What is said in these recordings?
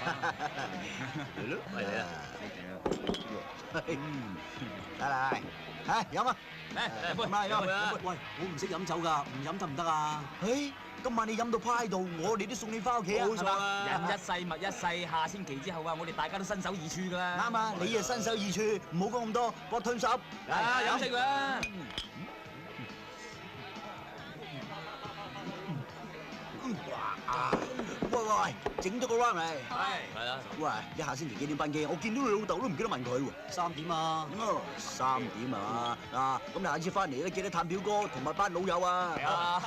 嚟咯，嚟啊！嚟，係飲啊！嚟杯，飲啊！喂，我唔識飲酒㗎，唔飲得唔得啊？誒，今晚你飲到趴喺度，我哋都送你翻屋企啊！冇錯啦！人一世物一世，下星期之後啊，我哋大家都身首異處㗎啦。啱啊！你啊身首異處，唔好講咁多，幫我吞十。啊，飲食啦！喂，整咗個 round 嚟。係啊。喂，你下星期幾點班機？我見到你老豆都唔記得問佢喎。3點啊！ 3點啊！嗱，咁你下次翻嚟咧，記得探表哥同埋班老友啊。係啊。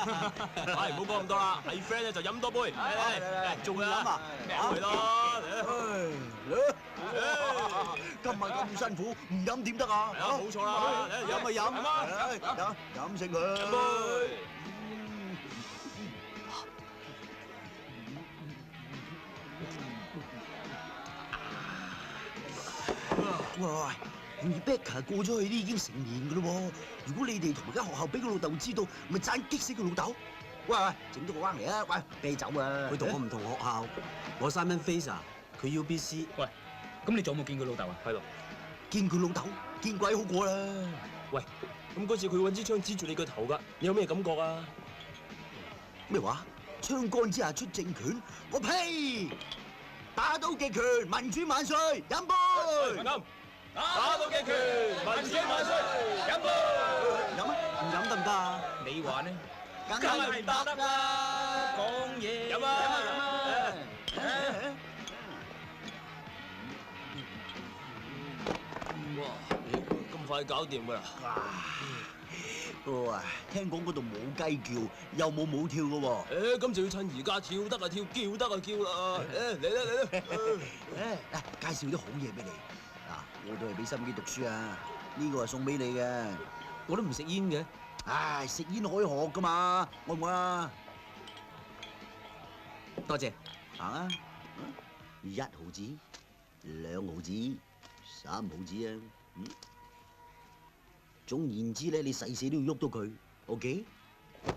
唉，唔好講咁多啦，係 friend 咧就飲多杯。嚟，仲飲啊？咩嚟咯？今晚咁辛苦，唔飲點得啊？冇錯啦，飲咪飲，飲食佢。飲杯。喂，Rebecca 過咗去都已經成年噶咯喎！如果你哋同埋間學校俾佢老豆知道，咪爭激死佢老豆！喂，整咗個彎嚟啊！喂，啤酒啊！佢同我唔同學校，我 Simon Fraser，佢 UBC。喂，咁你仲有冇見佢老豆啊？係咯。見佢老豆，見鬼好過啦！喂，咁嗰次佢揾支槍指住你個頭㗎，你有咩感覺啊？咩話？槍桿之下出政權？我呸！打倒極權，民主萬歲！飲杯！啱。打倒極權，民主萬歲！飲杯！飲啊！唔飲得唔得啊？你話呢？梗係唔得啦！講嘢。飲啊！飲啊！哇！咁快搞掂㗎啦！哇！聽講嗰度冇雞叫，又冇舞跳嘅喎。咁就要趁而家跳得啊跳，叫得啊叫啦！嚟啦嚟啦！介紹啲好嘢俾你。嗱，我都係俾心機讀書啊，呢個係送俾你嘅。我都唔食煙嘅。唉，食煙可以學噶嘛，愛唔愛啊？多謝。行啊！1毫子，2毫子，3毫子啊！總言之咧，你誓死都要喐到佢 ，OK？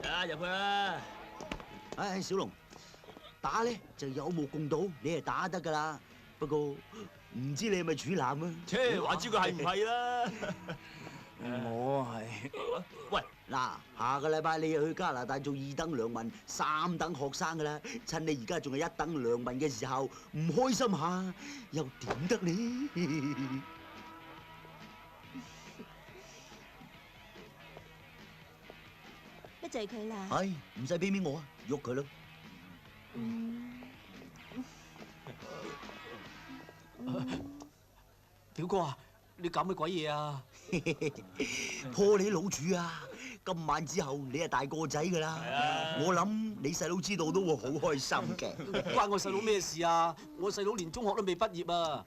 啊，入去啦！唉，小龍，打咧就有目共睹，你係打得噶啦。不過唔知你係咪處男啊？切，話知佢係唔係啦？我係。喂，嗱，下個禮拜你又去加拿大做2等良民、3等學生噶啦。趁你而家仲係1等良民嘅時候，唔開心下又點得呢？一就係佢啦。係，唔使俾面我啊，喐佢咯。表哥啊，你搞乜鬼嘢啊？破你老處啊！今晚之後你係大個仔噶啦。我諗你細佬知道都會好開心嘅。關我細佬咩事啊？我細佬連中學都未畢業啊！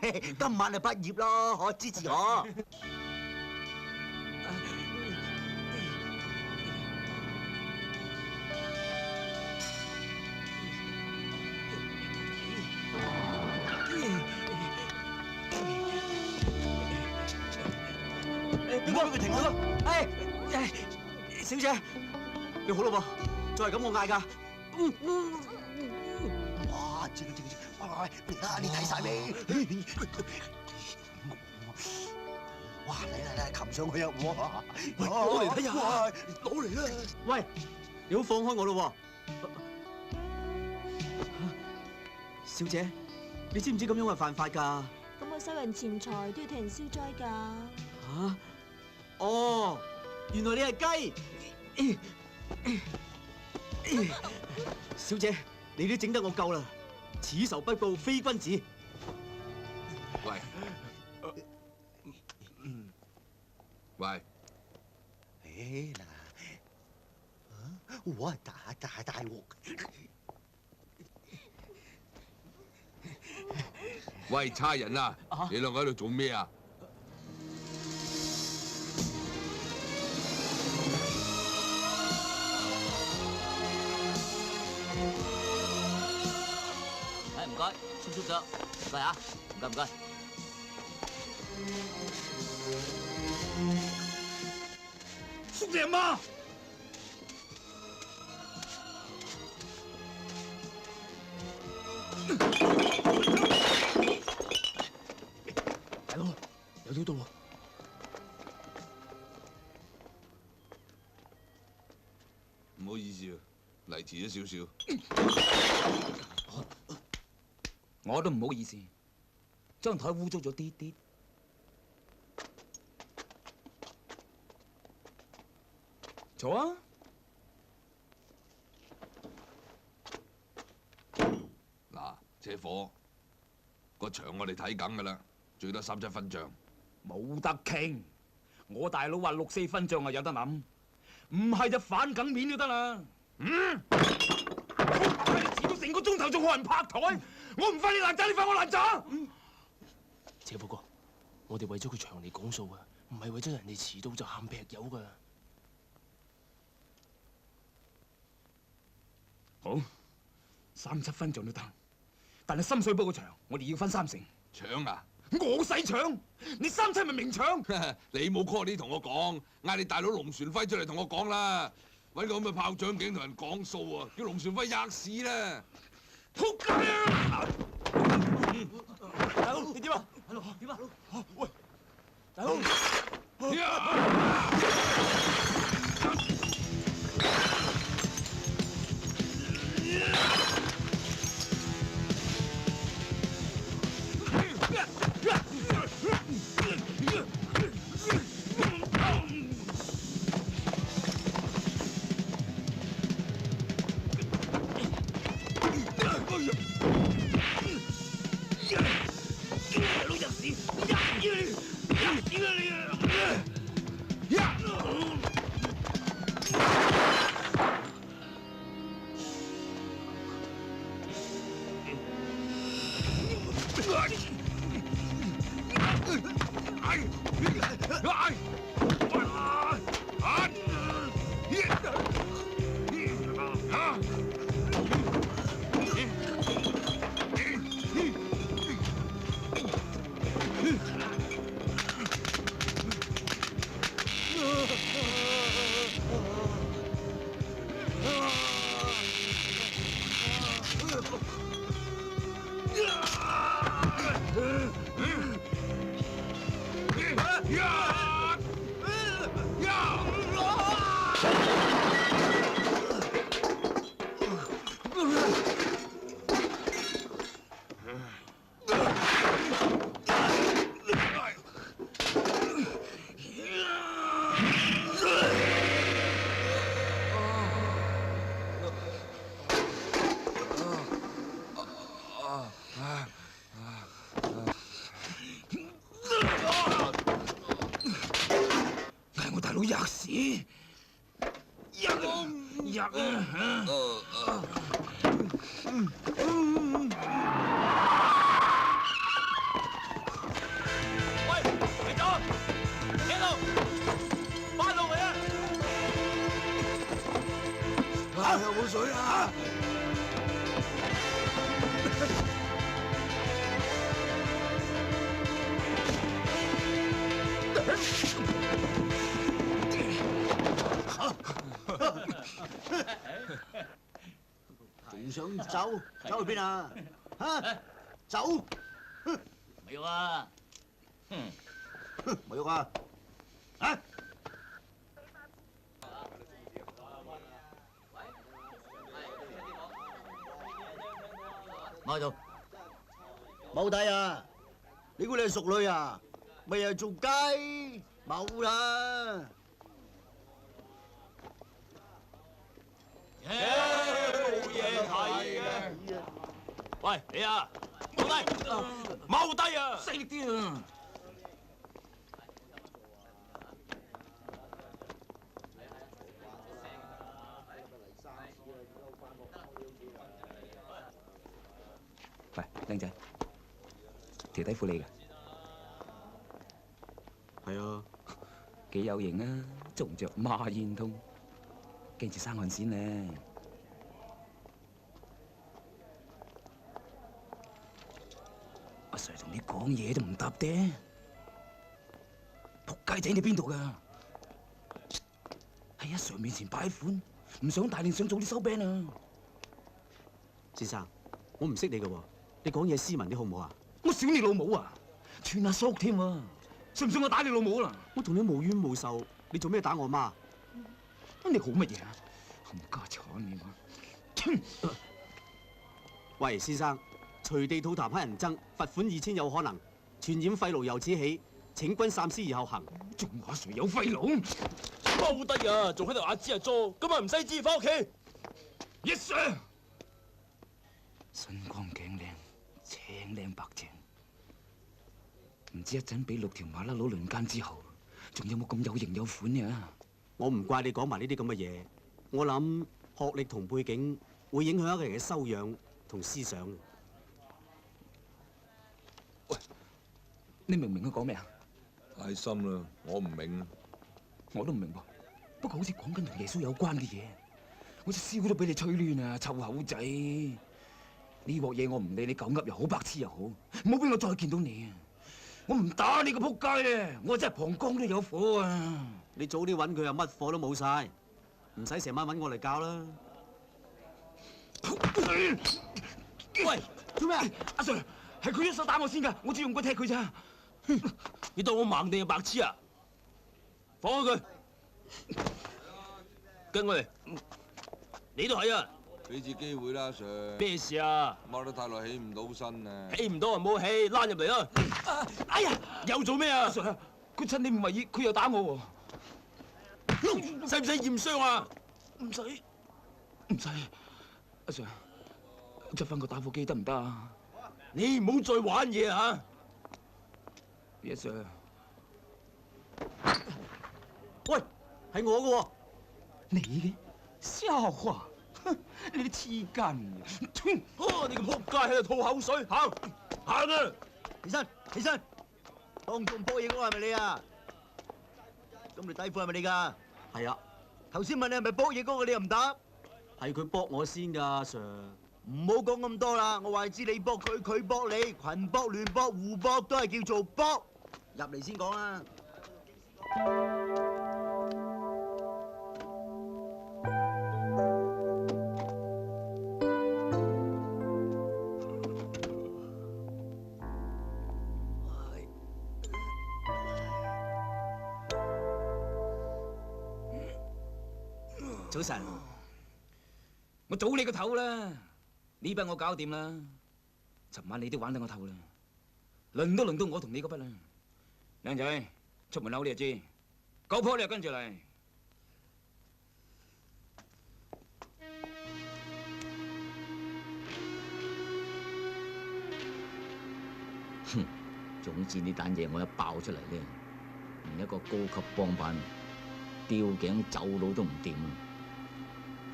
今晚就畢業咯，可支持我。點解俾佢停咗？小姐，你好啦噃，再係咁我嗌㗎。哇！知，喂，你睇晒未？哇！嚟，擒上去啊！哇！喂，攞嚟睇下，攞嚟啦！喂，你好放開我咯喎。小姐，你知唔知咁樣係犯法㗎？咁我收人錢財都要替人消災㗎。嚇！哦，原來你係雞。小姐，你都整得我夠啦，此仇不報非君子。喂，喂，誒嗱，我大鑊！喂，差人啊！你兩個喺度做咩啊？唔該，叔叔咗，唔該啊，唔該唔該。叔你阿媽！遲咗少少。我都唔好意思，張台污糟咗啲啲。坐啊！嗱，車火個場我哋睇緊㗎啦，最多3-7分仗。冇得傾，我大佬話6-4分仗啊有得諗，唔係就反梗面都得啦。遲到成個鐘頭仲學人拍台，我唔罰你爛渣，你罰我爛渣。車火哥，我哋為咗個場嚟講數啊，唔係為咗人哋遲到就喊劈友噶。好，3-7分仗都得，但係深水埗個場，我哋要分3成。搶啊！我使搶，你3-7咪明搶。你冇 call 你同我講，嗌你大佬龍船輝出嚟同我講啦，揾個咁嘅炮仗頸同人講數啊，叫龍船輝吔屎啦！仆街啊！大佬，你點啊？大佬點啊？喂，大佬。吔屎！吔啊！喂，停咗，企度，翻落嚟啊！有冇水啊？仲想走？走去邊啊？嚇！走！沒有啊。冇喐啊！啊！馬喺度。冇睇啊！你估你係淑女啊？咪又做雞？冇啦！冇嘢睇嘅。喂，你啊，踎低，踎低啊！細力啲啊！喂，靚仔，條底褲你㗎？係啊，幾有型啊！仲着孖煙通，驚住生汗先咧。阿 Sir 同你講嘢都唔答爹，仆街仔你邊度㗎？喺阿 Sir 面前擺款，唔想大年想早啲收兵啊！先生，我唔識你㗎喎，你講嘢斯文啲好唔好啊？我小你老母啊，串阿叔添啊！信唔信我打你老母啦？我同你無冤無仇，你做咩打我媽？你好乜嘢啊？冚家鏟你話！喂，先生，隨地吐痰乞人憎，罰款2000有可能，傳染肺癆由此起，請君三思而後行。仲話誰有肺癆包得呀，仲喺度阿支阿佐，今日唔使知，翻屋企。 ？Yes sir。身光頸靚，青靚白淨，唔知一陣俾6條馬甩佬輪姦之後，仲有冇咁有型有款嘅？我唔怪你講埋呢啲咁嘅嘢，我諗學歷同背景會影響一個人嘅修養同思想。喂，你明唔明佢講咩啊？太深啦，我唔明啊。我都唔明噃，不過好似講緊同耶穌有關嘅嘢，我隻燒都俾你吹亂啊！臭口仔，呢鑊嘢我唔理你狗噏又好，白痴又好，唔好俾我再見到你啊！我唔打你個仆街啊！我真係膀胱都有火啊！你早啲揾佢啊，乜火都冇晒，唔使成晚揾我嚟教啦。喂，做咩？阿 Sir， 係佢一手打我先㗎，我只用過踢佢咋。你當我盲定係白痴啊？放開佢，跟我嚟。你都係啊？俾次機會啦，Sir。咩事啊？踎得太耐起唔到身啊！起唔到啊，冇起，躝入嚟啦！哎呀，又做咩啊？阿 Sir， 佢趁你唔為意，佢又打我喎。使唔使驗傷啊？唔使，唔使。阿 Sir， 執翻個打火機得唔得啊？你唔好再玩嘢啊？Yes sir。喂，係我嘅喎。你嘅？笑話，你啲黐筋嘅。哦，你個仆街喺度吐口水，行啊！起身，起身！當眾搏嘢嗰個係咪你啊？咁條底褲係咪你㗎？係啊，頭先問你係咪搏嘢嗰個，你又唔答？係佢搏我先㗎，Sir。唔好講咁多啦，我話知你搏佢，佢搏你，群搏、聯搏、互搏都係叫做搏。入嚟先講啦。早晨，我早你個頭啦！呢筆我搞掂啦。尋晚你都玩得我透啦，輪都輪到我同你嗰筆啦。靚仔，出門口你就知，九婆你就跟住嚟。哼，總之呢單嘢我一爆出嚟咧，連一個高級幫辦吊頸走佬都唔掂啊！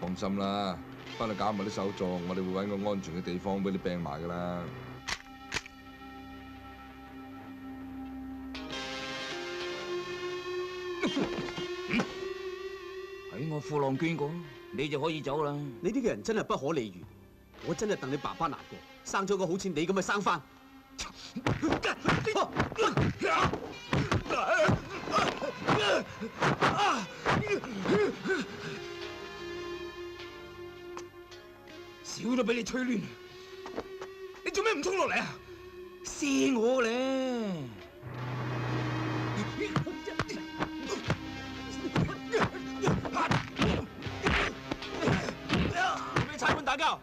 放心啦，幫你搞埋啲手續，我哋會揾個安全嘅地方俾你病埋噶啦。喺我褲浪捐過，你就可以走啦。你呢個人真係不可理喻，我真係戥你爸爸難過，生咗個好似你咁嘅生番。少都俾你吹亂，你做咩唔衝落嚟啊？射我咧！俾差館打交。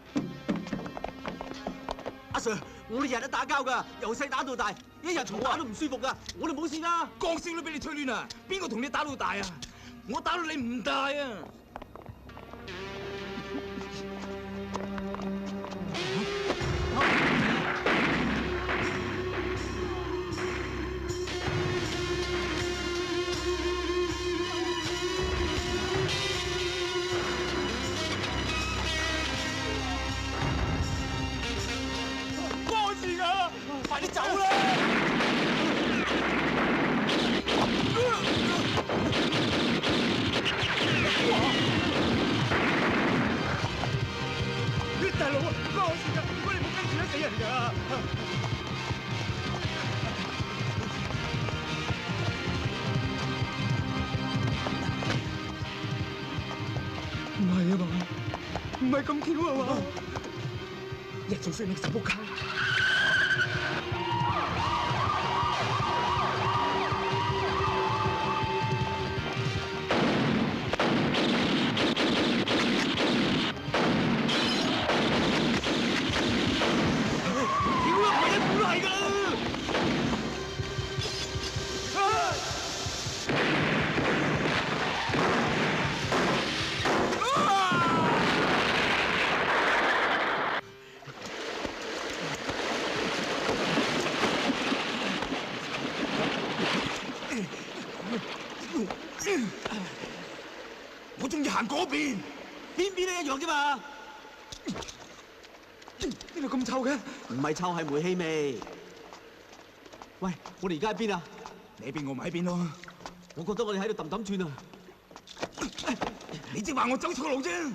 阿 Sir， 我哋日日打交㗎，由細打到大，一日嘈打都唔舒服㗎，我哋冇事㗎。講笑都俾你吹亂啊！邊個同你打到大啊？我打到你唔大啊！快啲走啦！大佬啊，關我事㗎！如果你冇跟住，死人㗎！唔係啊嘛，唔係咁巧啊嘛，一早衰你個仆街！我中意行嗰邊，邊邊都一樣啫嘛。呢度咁臭嘅。唔係臭係煤氣味。喂，我哋而家喺邊啊？你喺邊我咪喺邊咯。我覺得我哋喺度揼揼轉啊！你即係話我走錯路啫。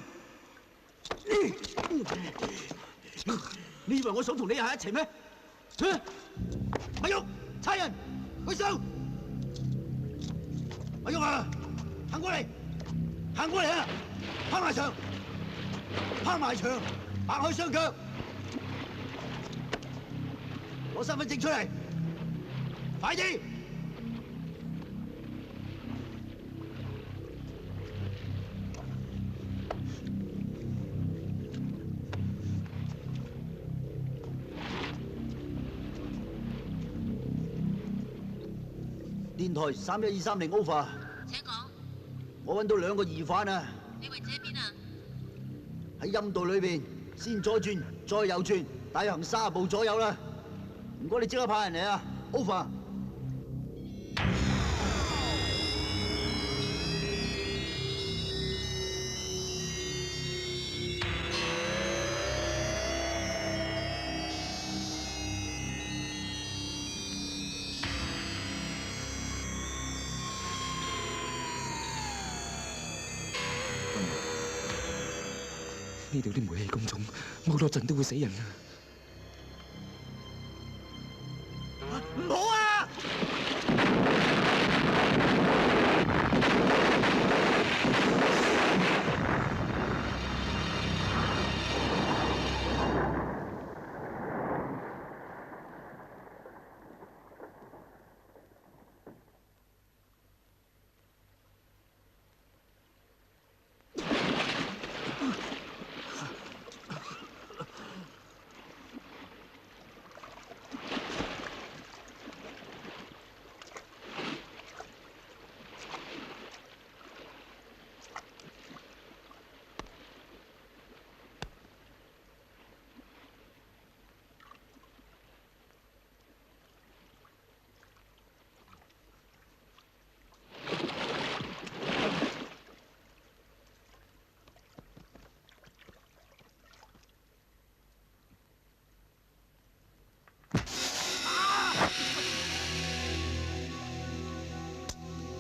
你以為我想同你喺一齊咩？阿玉，差人，去收！阿玉啊，行過嚟，行過嚟啊！拋埋牆，拋埋牆，擘開雙腳，攞身份證出嚟，快啲！電台31230 over。請講。我揾到2個疑犯啊！你位置喺邊啊？喺陰道裏邊，先左轉，再右轉，大約行30步左右啦。唔該，你即刻派人嚟啊 ！over。呢度啲煤氣咁重，冇多陣都會死人啊！唔好啊！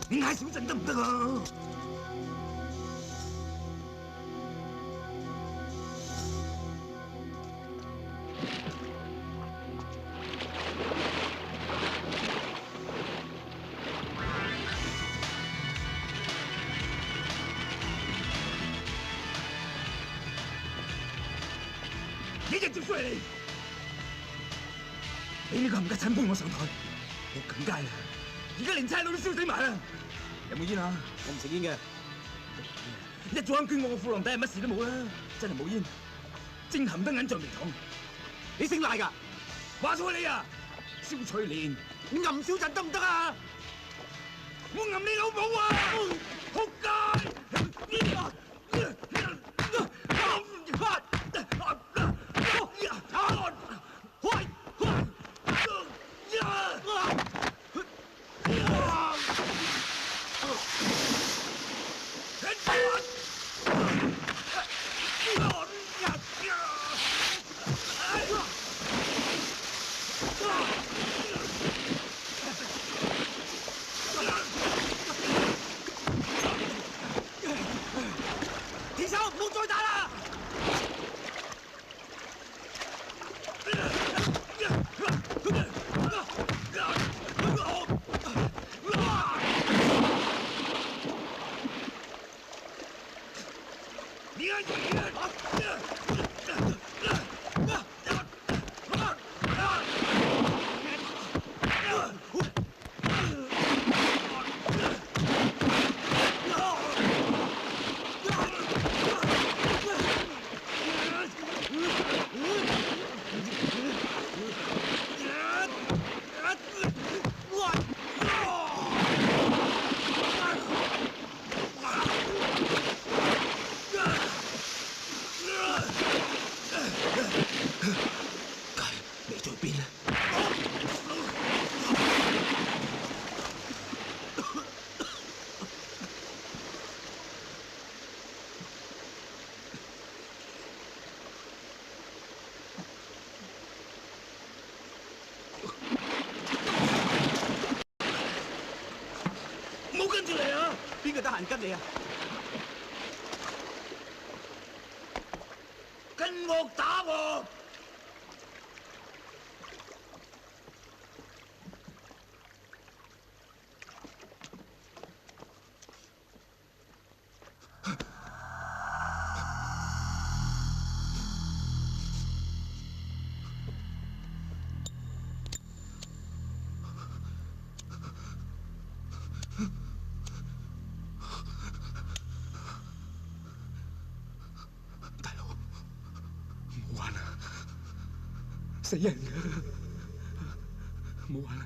你嗌少陣得唔得啊？你隻接出嚟！你呢個冚家鏟搬我上台，我梗街啦！而家連差佬都燒死埋啦！有冇煙啊？我唔食煙嘅。一早啱捐我個褲浪底係乜事都冇啦，真係冇煙，正含得銀像眉堂。你姓賴㗎？話錯你啊！蕭翠蓮，你揞少陣得唔得啊？我揞你老母啊！仆街！停手，唔好再打啦！你在邊啊？人跟你啊！跟我打我！大佬，唔好玩啦，死人㗎，唔好玩啦。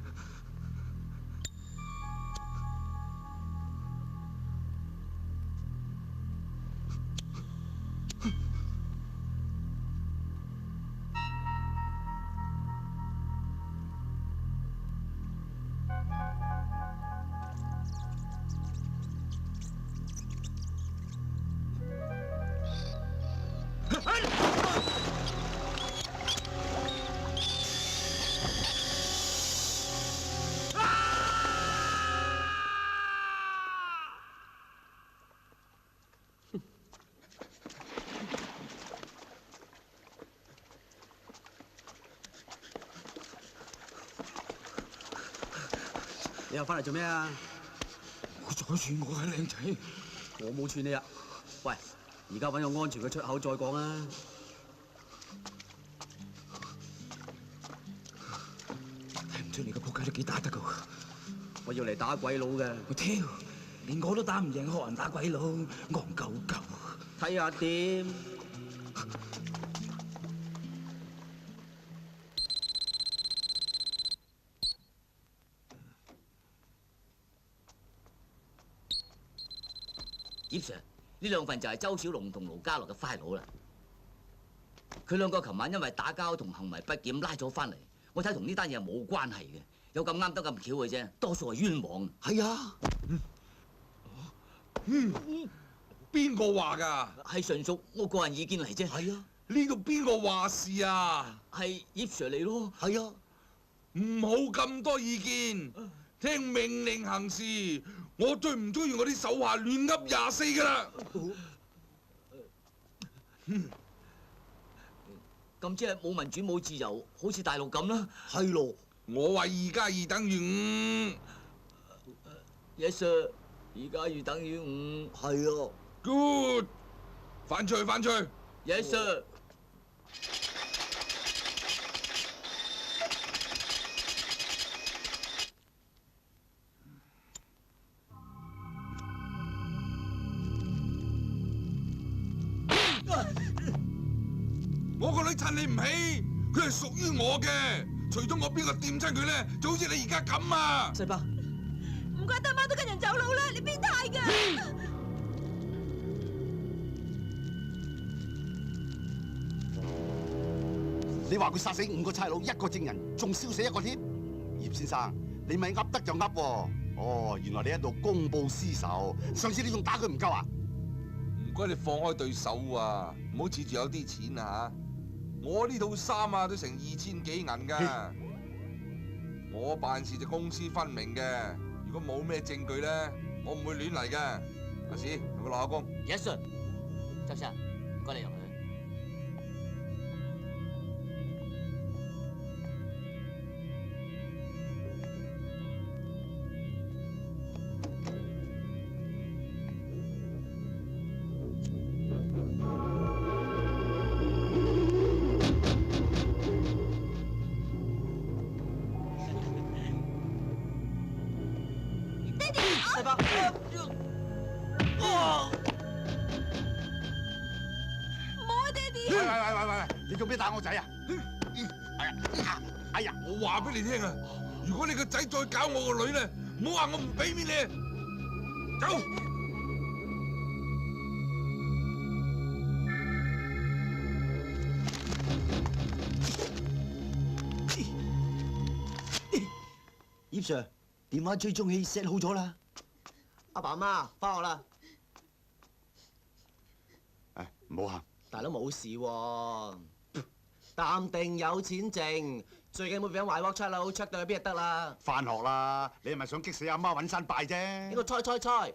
你又翻嚟做咩啊？我再串我係靚仔，我冇串你啊！喂，而家揾個安全嘅出口再講啊！睇唔出你個仆街都幾打得㗎喎！我要嚟打鬼佬嘅。我挑，連我都打唔贏，學人打鬼佬，戇鳩鳩。睇下點？葉 Sir， 呢兩份就係周小龍同盧家樂嘅 file 啦。佢兩個琴晚因為打交同行為不檢拉咗翻嚟，我睇同呢單嘢冇關係嘅，有咁啱得咁巧嘅啫，多數係冤枉。係啊，邊個話㗎？係純屬我個人意見嚟啫。係啊，呢度邊個話事啊？係葉 Sir 嚟咯。係啊，唔好咁多意見，聽命令行事。我最唔中意我啲手下亂噏24㗎啦。咁即係冇民主冇自由，好似大陸咁啦。係咯。我話2+2等於5。Yes sir， 2+2等於5。係啊。Good， 翻出去，翻出去。Yes sir。我個女襯你唔起，佢係屬於我嘅。除咗我邊個掂親佢咧，就好似你而家咁啊！細伯，唔怪得媽都跟人走佬啦，你變態㗎！你話佢殺死5個差佬，1個證人，仲燒死1個添？葉先生，你咪噏得就噏喎。哦，原來你喺度公報私仇。上次你仲打佢唔夠啊？唔該你放開對手啊，唔好恃住有啲錢啊！我呢套衫啊都成2000幾銀㗎。我辦事就公私分明嘅。如果冇咩證據咧，我唔會亂嚟嘅。阿史，同佢落下工。Yes sir， 周生，唔該你入去。細伯，唔好啊，爹哋！喂，你做咩打我仔啊？哎呀，我話俾你聽啊，如果你個仔再搞我個女咧，唔好話我唔俾面你。走！葉 Sir， 電話追蹤器 set 好咗啦。阿爸阿媽翻學啦，誒，唔好喊。大佬冇事喎，淡定有錢剩，最緊冇俾人壞鑊出啦，出到去邊就得啦。翻學啦，你係咪想激死阿媽揾山拜啫？呢個猜，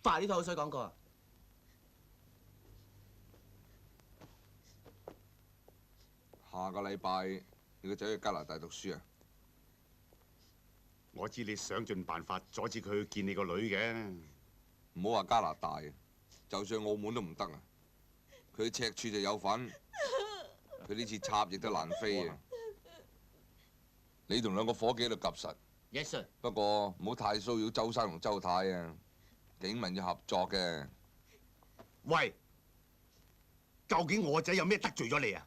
快啲吐口水講過啊！下個禮拜你個仔去加拿大讀書啊？我知你想盡辦法阻止佢去見你個女嘅。唔好話加拿大，就算澳門都唔得啊！佢赤柱就有份，佢呢次插翼都難飛啊！你同兩個伙計喺度夾實。Yes sir。不過唔好太騷擾周生同周太啊！警民要合作嘅。喂，究竟我仔有咩得罪咗你啊？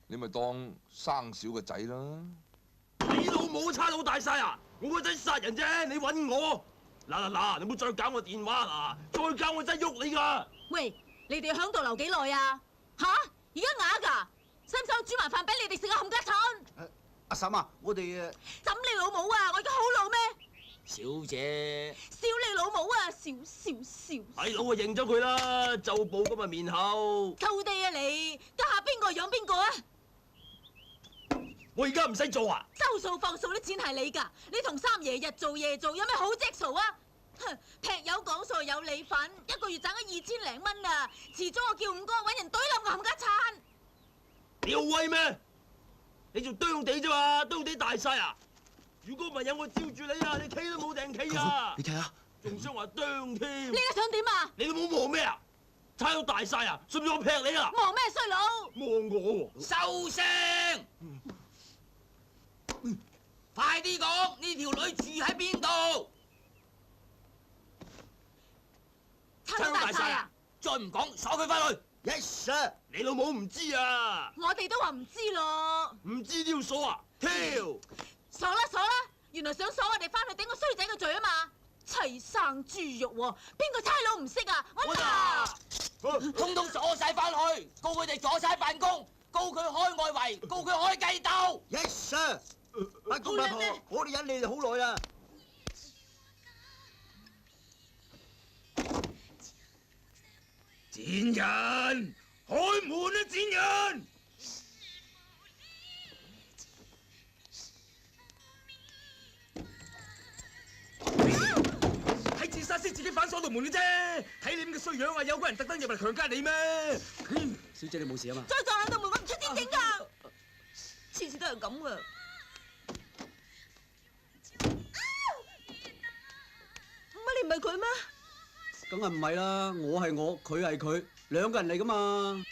你咪當生少個仔啦！你老母差佬大晒啊！我個仔殺人啫，你揾我嗱，你唔好再搞我電話嗱，再搞我真係喐你㗎！喂，你哋響度留幾耐啊？吓，而家啞㗎，使唔使我煮埋飯俾你哋食啊？冚家鏟！阿嬸啊，我哋枕你老母啊！我而家好老咩？小姐，笑你老母啊！笑！係佬啊，認咗佢啦，就報咁嘅面口。溝地啊你，家下邊個養邊個啊？我而家唔使做啊！收數放數啲錢係你㗎，你同三爺日做夜做，有咩好積數啊？哼，劈友講數有你份，一個月賺咗2000零蚊啊！遲早我叫五哥揾人懟冧我冚家鏟！你好威咩？你做啄地啫嘛，啄地大晒啊！如果唔係有我照住你啊，你企都冇定企啊！你睇下，仲想話啄添？你而家想點啊？你都冇望咩啊？差到大晒啊！信唔信我劈你啊？望咩衰佬？望我喎！收聲！快啲講，呢條女住喺邊度？差佬大晒啊！再唔講，鎖佢翻去。 Yes sir。你老母唔知啊？我哋都話唔知咯。唔知都要鎖啊？跳！鎖啦！原來想鎖我哋翻去頂個衰仔嘅罪啊嘛！齊生豬肉喎，邊個差佬唔識啊？我嗱，通通鎖晒翻去，告佢哋阻晒辦公，告佢開外圍，告佢開計鬥。 Yes sir。八公八婆，我哋忍你哋好耐啦。賤人，開門啊！賤人！睇自殺先自己反鎖道門嘅啫，睇你咁嘅衰樣啊！有個人特登入嚟強姦你咩？小姐你冇事啊嘛？再撞兩道門，我唔出天境㗎！次次都係咁㗎。乜你唔係佢咩？梗係唔係啦，我係我，佢係佢，兩個人嚟噶嘛。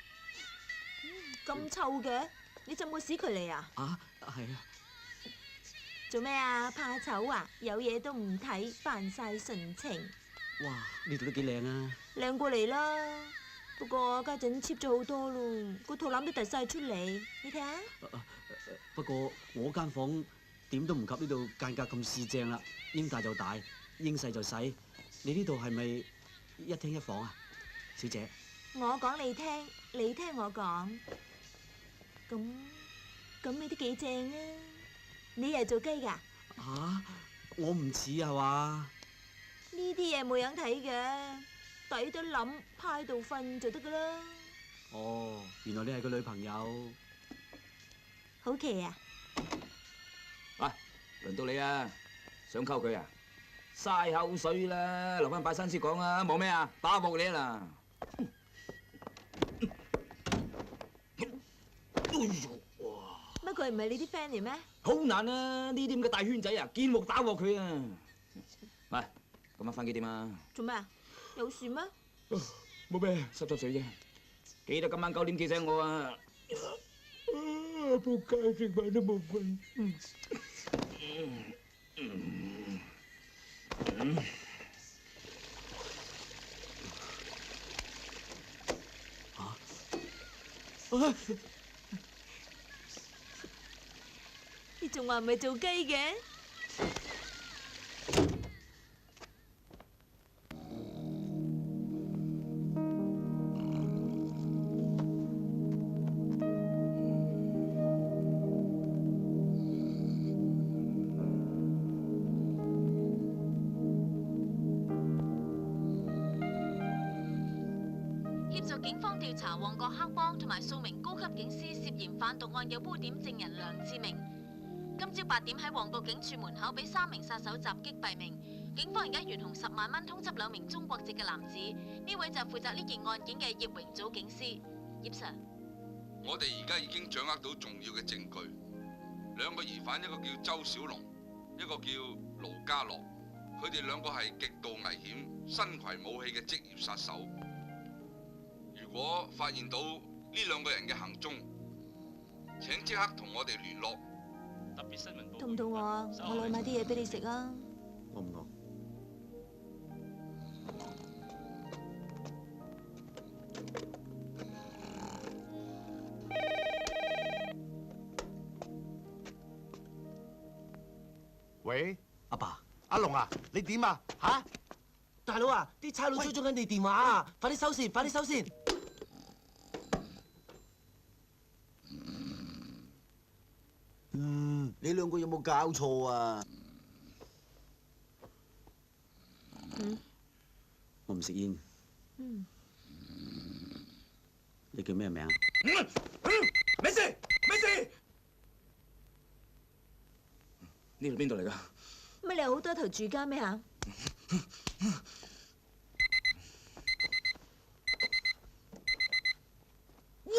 咁臭嘅，你浸過屎渠嚟啊？啊，係啊。做咩啊？怕醜啊？有嘢都唔睇，扮晒純情。哇，呢度都幾靚啊！靚過嚟啦，不過家陣 cheap 咗好多咯，個肚腩都凸晒出嚟，你睇下。不過我間房點都唔及呢度間隔咁四正啦，應大就大，應細就細。你呢度係咪一廳一房啊，小姐？我講你聽，你聽我講。咁你都幾正啊！你係做雞㗎？嚇，我唔似係嘛？呢啲嘢冇樣睇嘅，抵得諗，趴喺度瞓就得㗎啦。哦，原來你係佢女朋友。好奇啊！喂，輪到你啊！想溝佢啊？嘥口水啦，留翻拜山先講啊！冇咩啊？打爆你啦！乜佢唔係你啲 friend 嚟咩？好難啊！呢啲咁嘅大圈仔啊，見木打鑊佢啊！喂，今晚翻幾點啊？做咩啊？有事咩？冇咩，濕水啫。記得今晚9點記醒我啊！仆街，食飯都冇瞓。你仲話唔係做雞嘅？要接續警方調查旺角黑幫同埋數名高級警司涉嫌販毒案有污點證人梁志明，今朝8點喺旺角警署門口俾3名殺手襲擊斃命。警方而家懸紅10萬蚊通緝2名中國籍嘅男子，呢位就係負責呢件案件嘅葉榮祖警司。葉 Sir， 我哋而家已經掌握到重要嘅證據，2個疑犯，一個叫周小龍，一個叫盧家樂，佢哋2個係極度危險、身攜武器嘅職業殺手。如果發現到呢2個人嘅行蹤，請即刻同我哋聯絡。特別新聞報。痛唔痛啊？我落去買啲嘢俾你食啊！我唔餓。喂，阿爸，阿龍啊，你點啊？嚇！大佬啊，啲差佬追蹤緊你電話啊！快啲收線，快啲收線！你2個有冇搞錯啊？我唔食煙。你叫咩名？咩事？咩事？呢度邊度嚟㗎？乜你有好多頭住家咩嚇？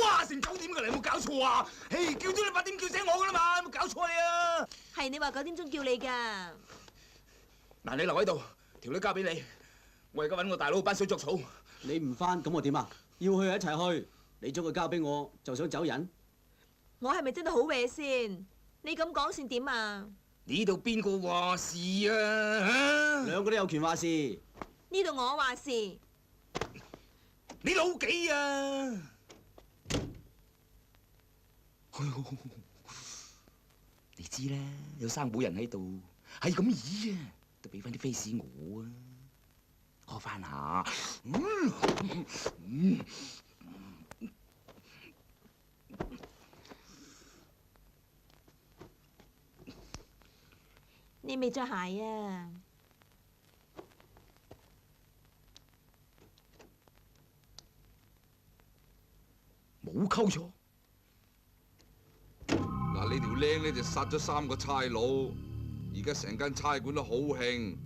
哇！成9點㗎，你有冇搞錯啊？嘿，叫咗你8點叫醒我㗎啦嘛，有冇搞錯你啊？係你話9點鐘叫你㗎。嗱，你留喺度，條女交俾你。我而家揾我大佬班水著草。你唔翻咁我點啊？要去就一齊去。你將佢交俾我，就想走人？我係咪真係好搲先？你咁講先點啊？呢度邊個話事啊？2個都有權話事。呢度我話事。你老幾啊？你知啦，有生保人喺度，係咁意啊，都俾翻啲 face 我啊，開翻下。你未着鞋啊？冇溝錯。嗱，你條僆呢就殺咗3個差佬，而家成間差館都好興。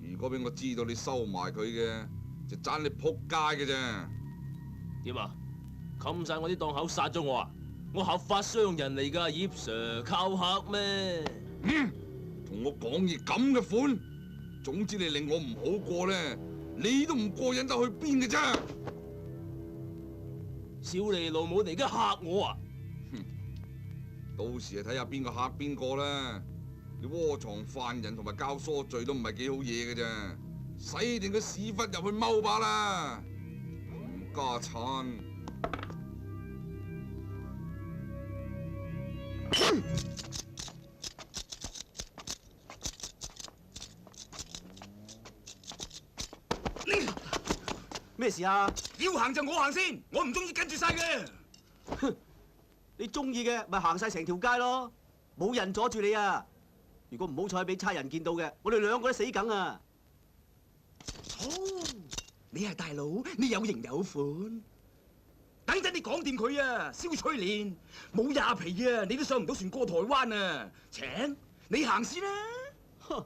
如果俾我知道你收埋佢嘅，就盞你仆街嘅啫。點啊？冚晒我啲檔口殺咗我啊！我合法商人嚟㗎，葉 Sir 靠客咩？同我講嘢咁嘅款，總之你令我唔好過咧，你都唔過癮得去邊嘅啫。少你老母，你而家嚇我啊！到時就睇下邊個嚇邊個啦。你窩藏犯人同埋教唆罪都唔係幾好嘢嘅啫，洗定個屎忽入去踎把啦，冚家鏟！咩事啊？要行就我行先，我唔中意跟住晒嘅。哼！你中意嘅咪行晒成條街咯，冇人阻住你啊！如果唔好彩俾差人見到嘅，我哋2個都死梗啊！哦，你係大佬，你有型有款。等陣你講掂佢啊，蕭翠蓮冇廿皮啊，你都上唔到船過台灣啊！請你行先啦。哼！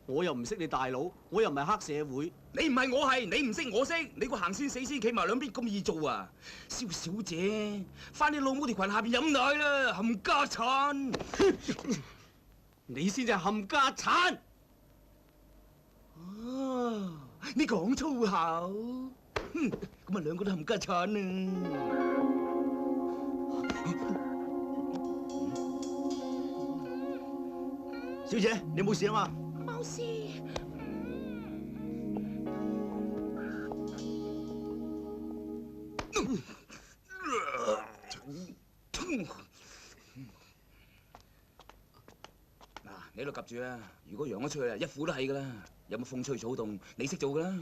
我又唔識你大佬，我又唔係黑社會。你唔係我係，你唔識我識，你個行先死先企埋兩邊咁易做啊！蕭小姐，翻你老母條裙下邊飲奶啦，冚家鏟！你先至係冚家鏟！哦，你講粗口，哼，咁啊2個都冚家鏟啊！小姐，你冇事啊嘛？冇事。嗱，你喺度及住啊！如果揚咗出去啊，一虎都係噶啦。有冇風吹草動，你識做噶啦。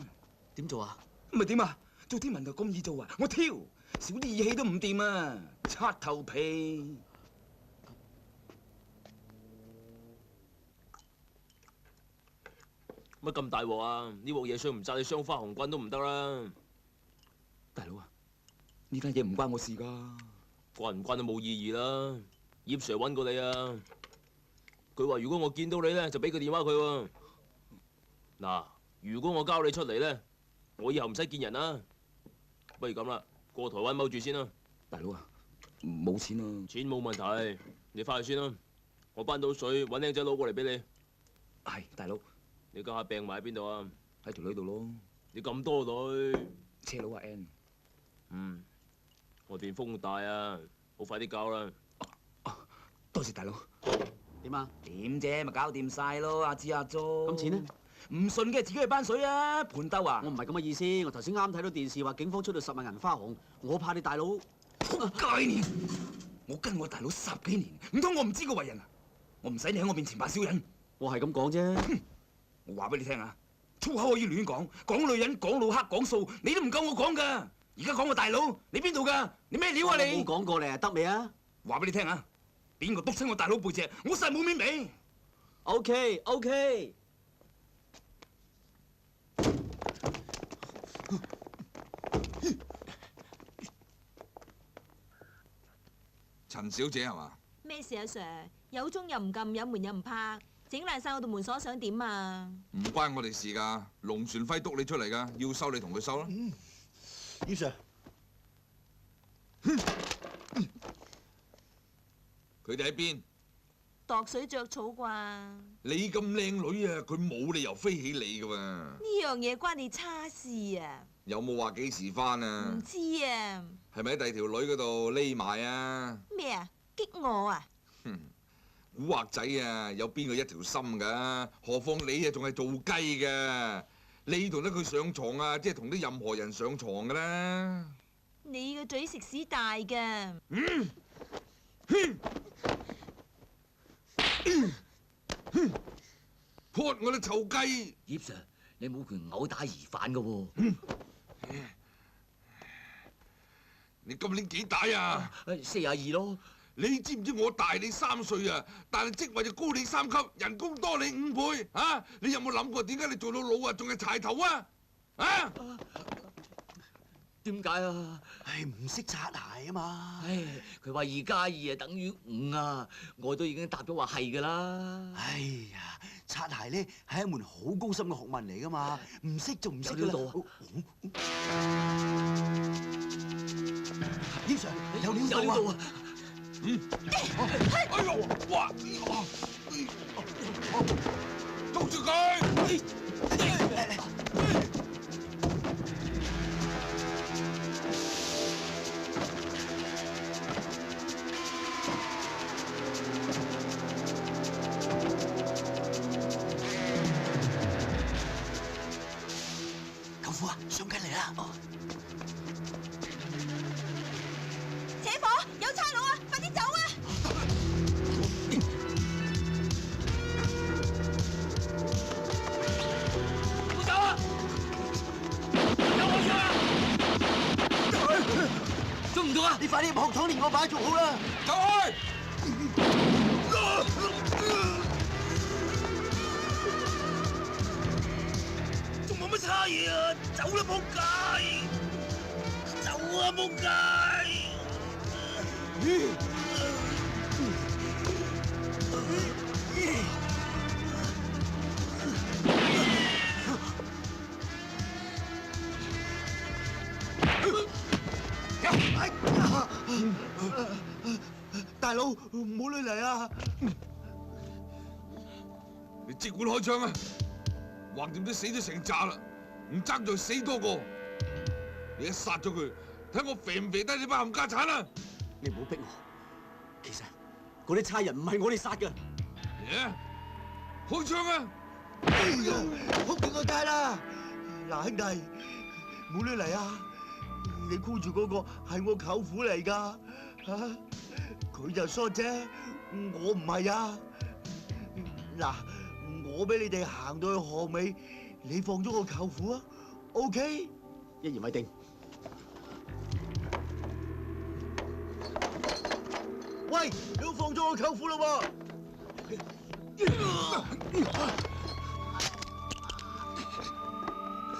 點做啊？咪點啊？做天文台咁易做啊？我挑少啲義氣都唔掂啊！擦頭皮。乜咁大鑊啊？呢鑊嘢想唔炸你雙花紅棍都唔得啦！大佬啊，呢單嘢唔關我事㗎。關唔關都冇意義啦。葉 Sir 揾過你啊，佢話如果我見到你咧，就俾個電話佢喎。嗱，如果我交你出嚟咧，我以後唔使見人啦。不如咁啦，過台灣踎住先啦。大佬啊，冇錢啊。錢冇問題，你翻去先啦。我班到水揾靚仔佬過嚟俾你。係，大佬。你家下病埋喺邊度啊？喺條女度咯。你咁多女？車佬阿 N。外邊風大啊，好快啲交啦。多謝大佬。點啊？點啫，咪搞掂晒咯，阿芝阿租。咁錢呢？唔信嘅自己去班水啊，盤兜啊！我唔係咁嘅意思，我頭先啱睇到電視話警方出到10萬銀花紅，我怕你大佬。概念！我跟我大佬10幾年，唔通我唔知個為人啊？我唔使你喺我面前扮小人。我係咁講啫。我話俾你聽啊，粗口可以亂講，講女人、講老黑、講數，你都唔夠我講噶。而家講我大佬，你邊度噶？你咩料啊你？冇講過你得未啊？話俾你聽啊，邊個篤親我大佬背脊，我實冇面俾。OK。陳小姐係嘛？咩事啊 Sir？有鐘又唔撳，有門又唔拍，整爛晒我道門鎖，想點啊？唔關我哋事㗎，龍船輝督你出嚟㗎，要收你同佢收啦。葉 Sir，佢哋喺邊？度水着草啩？你咁靚女啊，佢冇理由飛起你㗎喎。呢樣嘢關你叉事啊？有冇話幾時返啊？唔知啊。係咪喺第二條女嗰度匿埋啊？咩啊？激我啊？古惑仔啊，有邊個一條心㗎？何況你啊，仲係做雞㗎？你同得佢上床啊，即係同啲任何人上床㗎啦。你個嘴食屎大㗎！潑我啲臭雞！葉 Sir，你冇權毆打疑犯㗎喎。你今年幾大啊？42咯。你知唔知我大你3歲啊？但係職位就高你3級，人工多你5倍啊！你有冇諗過點解你做到老啊仲係柴頭啊？啊？點解啊？唉，唔識擦鞋啊嘛。唉，佢話2+2等於5啊，我都已經答咗話係㗎啦。哎呀，擦鞋咧係一門好高深嘅學問嚟㗎嘛，唔識就唔識㗎啦。葉 Sir，有料到啊！哎呦，哇！捉住佢！舅父啊，上緊嚟啦！扯火！有差佬啊！快啲走啊！我走啊！有我槍啊！捉唔到啊！你快啲入學堂連我把做好啦！走開！仲冇乜差嘢啊！走啦，仆街！走啊，仆街！大佬，唔好亂嚟啊！你即管開槍啊！橫掂都死咗成紮啦，唔爭在死多個。你一殺咗佢，睇我肥唔肥得你班冚家產啊！你唔好逼我，其實嗰啲差人唔係我哋殺嘅。開槍啊！哎呀，仆住個街啦！嗱，兄弟，唔好亂嚟啊！你箍住嗰個係我舅父嚟㗎，嚇佢就疏啫，我唔係啊！嗱，我俾你哋行到去河尾，你放咗個舅父啊 ？OK？一言為定。喂，你都放咗我舅父啦喎！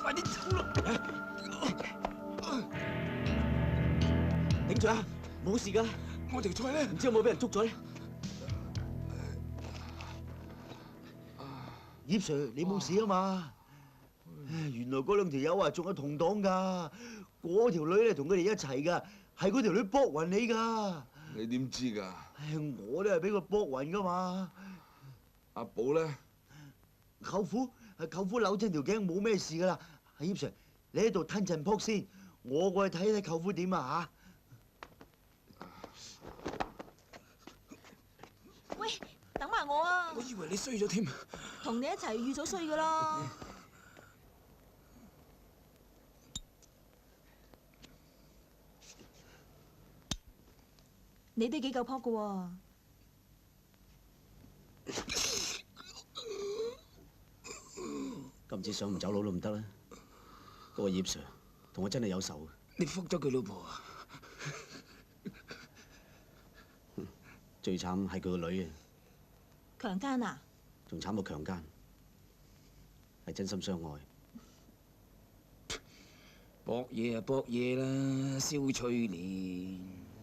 快啲走啦！着啊？冇事㗎。我條菜咧，唔知有冇俾人捉咗咧？葉 Sir， 你冇事啊嘛？原來嗰兩條友啊，仲有同黨㗎。嗰條女咧同佢哋一齊㗎，係嗰條女搏暈你㗎。你點知㗎？我都係俾佢搏暈㗎嘛。阿寶咧？舅父扭親條頸冇咩事㗎啦。葉 Sir， 你喺度吞陣撲先，我過去睇睇舅父點啊嚇。喂，等埋我啊！我以為你衰咗添。同你一齊預咗衰㗎啦。你都幾夠撲㗎喎！今次想唔走佬都唔得啦。嗰個葉 Sir 同我真係有仇。你覆咗佢老婆啊？最慘係佢個女啊！強姦啊！仲慘過強姦，係真心相愛。搏嘢啊搏嘢啦，蕭翠蓮。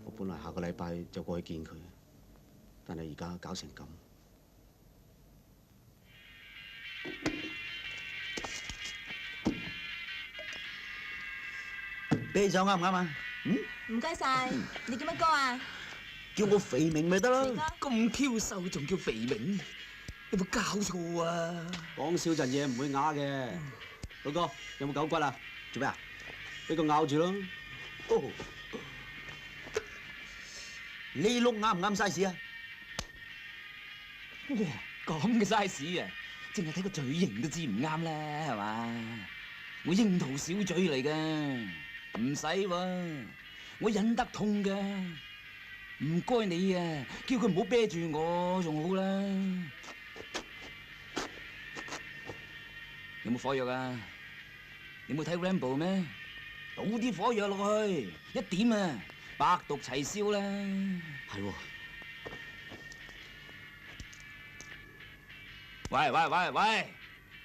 我本來下個禮拜就過去見佢，但係而家搞成咁。啤酒啱唔啱啊？唔該晒，你叫乜歌啊？叫我肥明咪得咯。咁 Q 瘦仲叫肥明，有冇搞錯啊？講少陣嘢唔會啞嘅。老哥有冇狗骨啊？做咩啊？俾佢咬住咯。哦，呢碌啱唔啱 size 啊？哇，咁嘅 size 啊，淨係睇個嘴型都知唔啱啦，係嘛？我櫻桃小嘴嚟㗎，唔使喎，我忍得痛㗎。唔該你啊，叫佢唔好啤住我仲好啦。有冇火藥啊？你冇睇 Rambo 咩？倒啲火藥落去，一點啊，百毒齊消啦。係喎。喂，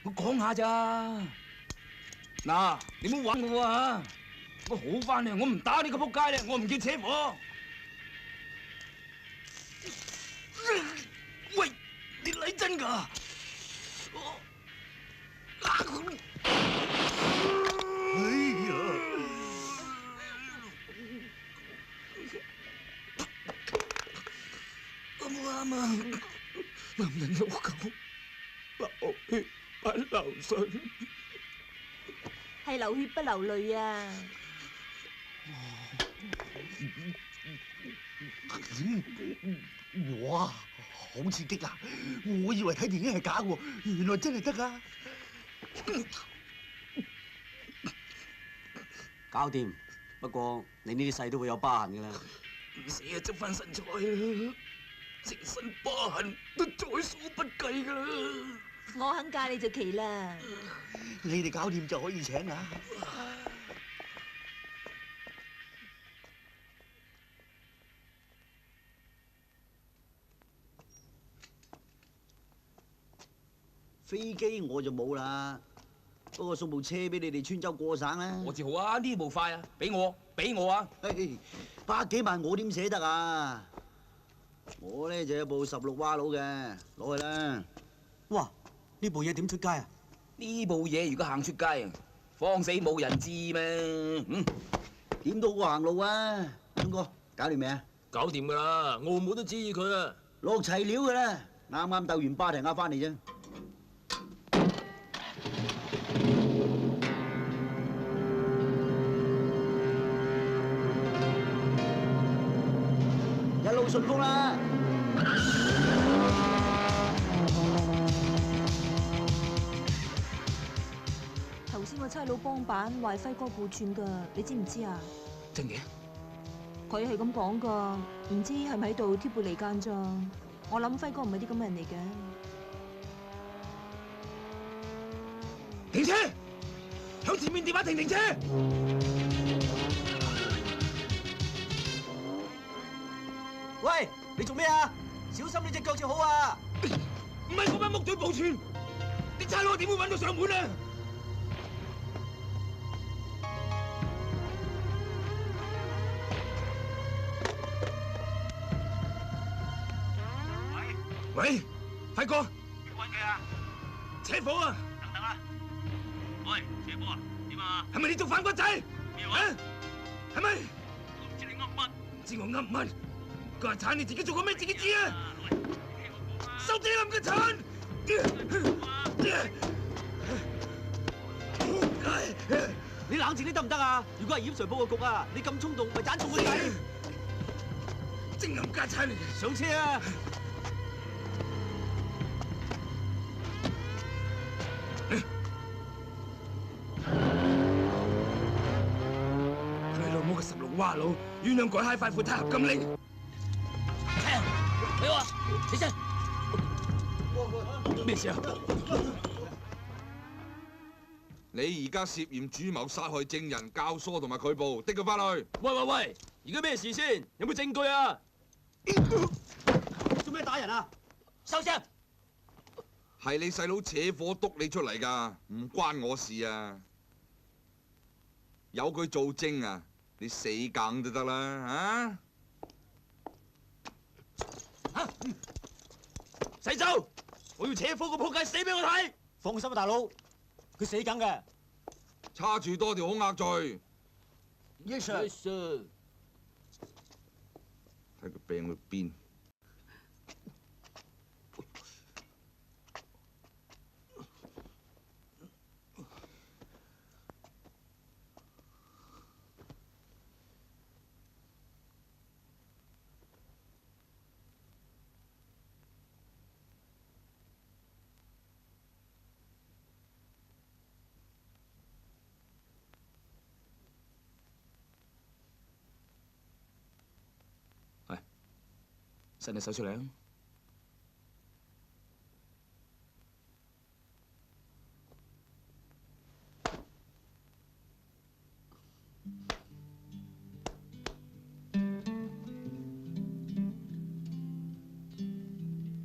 我講下咋？嗱，你唔好玩我啊！我好翻啦，我唔打你個仆街咧，我唔叫車房。喂，你嚟真㗎？啱啊！男人老狗，流血不流水。係流血不流淚啊！哇，好刺激啊！我以為睇電影係假喎，原來真係得㗎。搞掂。不過你呢啲世都會有疤痕㗎啦。唔死啊，執翻身材啦！成身疤痕都在所不計㗎啦。我肯嫁你就奇啦。你哋搞掂就可以請啦。飛機我就冇啦，不過送部車俾你哋穿州過省啦。我自豪啊！呢部快啊，俾我啊！百幾萬我點捨得啊？我呢就有部16蛙佬嘅，攞去啦。哇！呢部嘢點出街啊？呢部嘢如果行出街啊，放死冇人知咩？點都好行路啊！聰哥，搞掂未啊？搞掂㗎啦，澳門都指意佢啊。落齊料㗎啦，啱啱鬥完巴提亞翻嚟啫。一路順風啦！頭先個差佬幫辦話輝哥報串㗎，你知唔知啊？真嘅？佢係咁講㗎，唔知係咪喺度挑撥離間咋？我諗輝哥唔係啲咁嘅人嚟嘅。停車！向前面電話停車！喂，你做咩啊？小心你隻腳至好啊！唔係嗰班木嘴報串，啲差佬點會揾到上門啊？喂，輝哥，邊個揾佢啊？扯火啊！等等啊！喂，車夫啊，點啊？係咪你做反骨仔？咩話？係咪？我唔知你噏乜。唔知我噏乜？個產你自己做過咩？自己知啊！喂，你聽我講啊！收地冧嘅產！你冷靜啲得唔得啊？如果係葉 Sir 報個局啊，你咁衝動，咪斬重個仔！正冚家產嚟嘅，上車啊！佢老母個十六蛙佬，鴛鴦改嗨快褲太合金領。俾我啊！起身！咩事啊？你而家涉嫌主謀殺害證人、教唆同埋拒捕，的佢翻去。喂，而家咩事先？有冇證據啊？做咩打人啊？收聲！係你細佬扯火督你出嚟㗎，唔關我事啊！有佢做證啊，你死梗就得啦，啊！洗走！我要扯火個仆街死俾我睇！放心啊，大佬，佢死梗嘅。叉住多條恐嚇罪。 Yes sir。睇佢病去邊？伸隻手出嚟啊！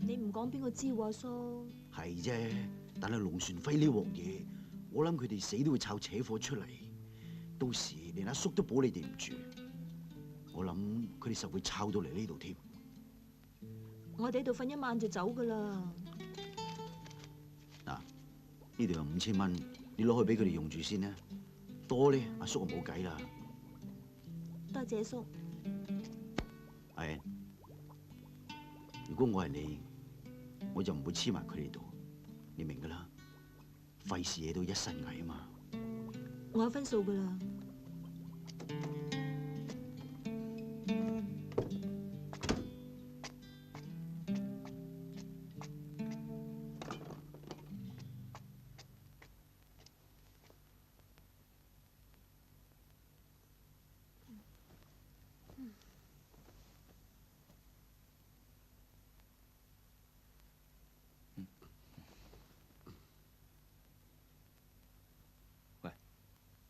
你唔講邊個知喎，阿叔？係啫，但係龍船輝呢鑊嘢，我諗佢哋死都會炒扯火出嚟，到時連阿叔都保你哋唔住。我諗佢哋實會炒到嚟呢度添。 我哋喺度瞓一晚就走噶啦。嗱，呢度有5000蚊，你攞去俾佢哋用住先啦。多咧，阿叔就冇計啦。多謝叔。係，如果我係你，我就唔會黐埋佢哋度，你明噶啦。費事惹到一身蟻啊嘛。我有分數噶啦。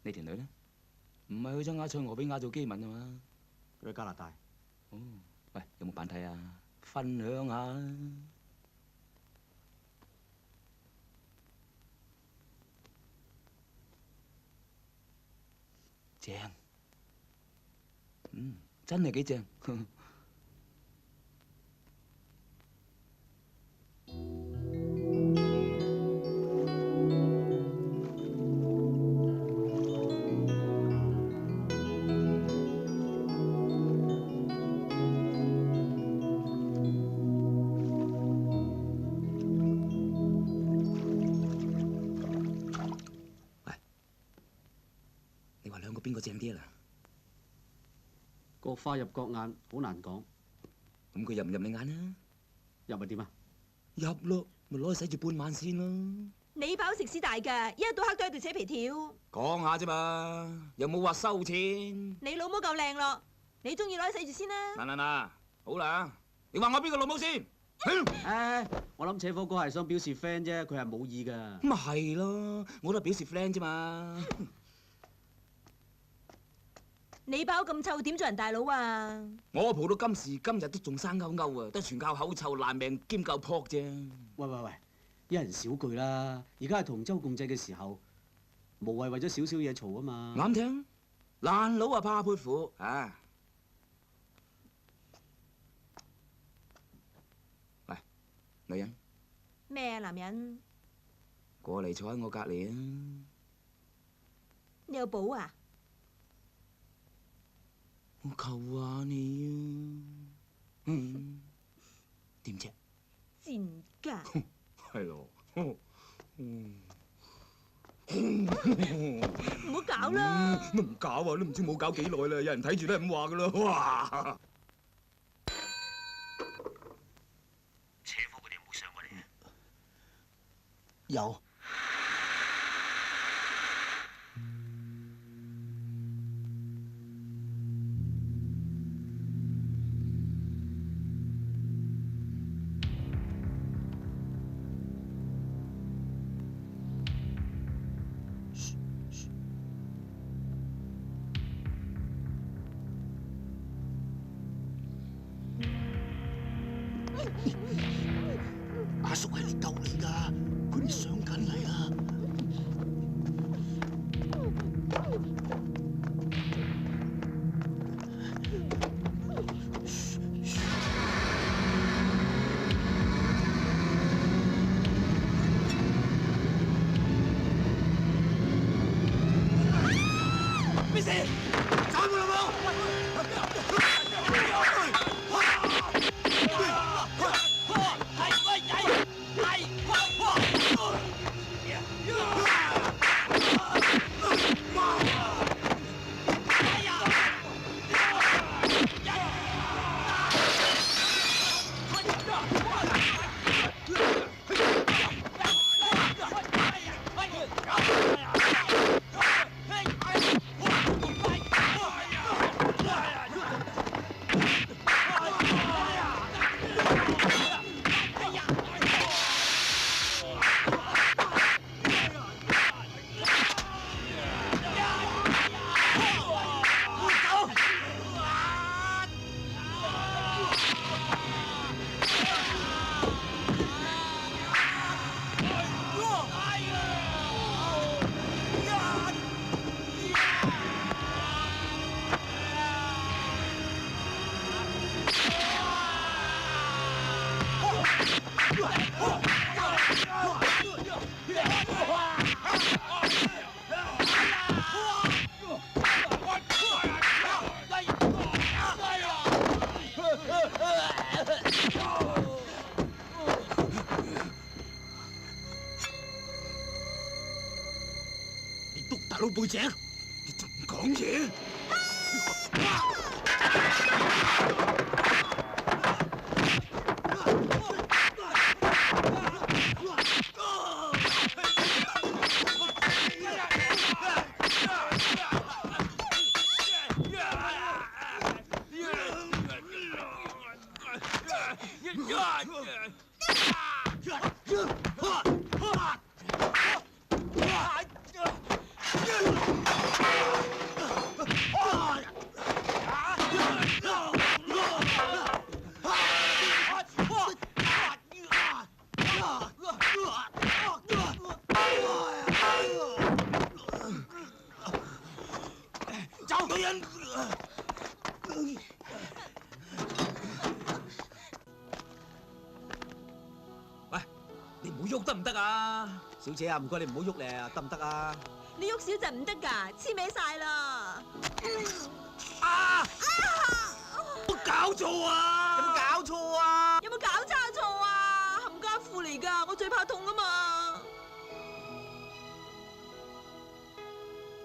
你條女呢？唔係去咗亞塞俄比亞做基民啊嘛？去加拿大。哦，喂，有冇版睇啊？分享下。正。真係幾正。邊個正啲啊？各花入各眼，好難講。咁佢入唔入你眼啊？入咪點啊？入咯，咪攞去洗住半晚先咯。你飽食屎大㗎，一日到黑都喺度扯皮條。講下啫嘛，又冇話收錢。你老母夠靚咯，你中意攞去洗住先啦。嗱，好啦，你話我邊個老母先？我諗扯火哥係想表示 friend 啫，佢係冇意㗎。咁咪係咯，我都係表示 friend 啫嘛。你飽咁臭，點做人大佬啊？我蒲到今時今日都仲生勾勾啊，都全靠口臭爛命兼夠撲啫。喂，一人少句啦！而家係同舟共濟嘅時候，無謂為咗少少嘢嘈啊嘛。啱聽，爛佬啊怕潑婦啊！喂，女人咩啊，男人？過嚟坐喺我隔離啊！你有寶啊？我求下你啊！點啫？賤格！係咯。唔好搞啦！都唔搞啊，都唔知冇搞幾耐啦，有人睇住都係咁話噶啦。哇！車房嗰啲有冇上過嚟啊？有。阿叔係嚟救你噶，佢哋上緊嚟啦！咩事？斬佢老母！督大佬背脊，你仲唔講嘢？走，女人！喂，你唔好喐得唔得啊？小姐啊，唔該你唔好喐咧，得唔得啊？你喐少陣唔得㗎，黐歪晒啦！冇搞錯啊！有冇搞錯啊？有冇搞差錯啊？冚家富嚟㗎，我最怕痛啊嘛！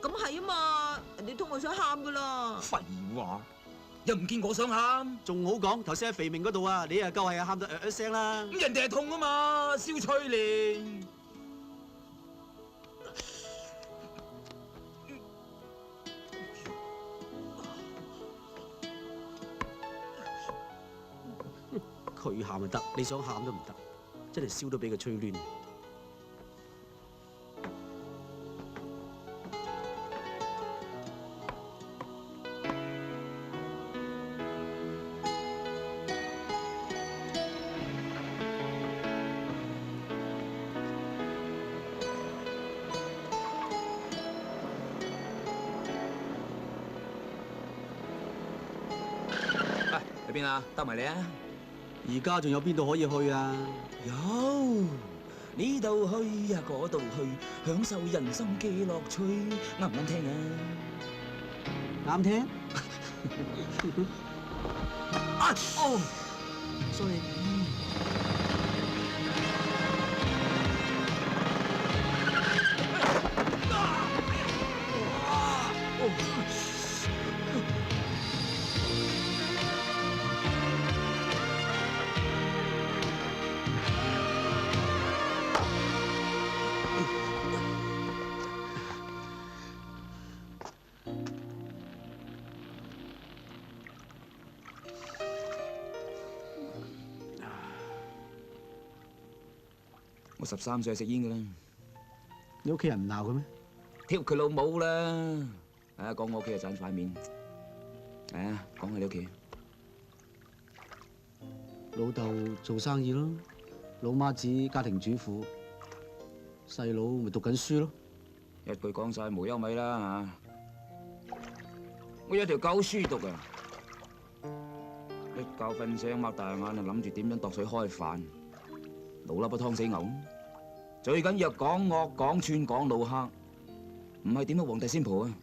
咁係啊嘛，人哋痛我想喊㗎啦！廢話，又唔見我想喊，仲好講，頭先喺肥明嗰度啊，你啊夠係啊喊到一聲啦！咁人哋係痛啊嘛，蕭翠蓮。佢喊就得，你想喊都唔得，真係燒到俾佢吹亂。去邊啊？得埋你啊！而家仲有邊度可以去啊？有呢度去呀，嗰度去，享受人生嘅樂趣，啱唔啱聽啊？啱聽。啊哦 ，sorry。我13歲食煙噶啦，你屋企人唔鬧嘅咩？挑佢老母啦！講我屋企就盞塊面。講下你屋企。老豆做生意咯，老媽子家庭主婦，細佬咪讀緊書咯。一句講晒無憂米啦嚇！我有條狗書讀啊！一覺瞓醒擘大眼啊，諗住點樣度水開飯，老粒不劏死牛。最緊要講惡講串講老黑，唔係點樣皇帝仙婆啊！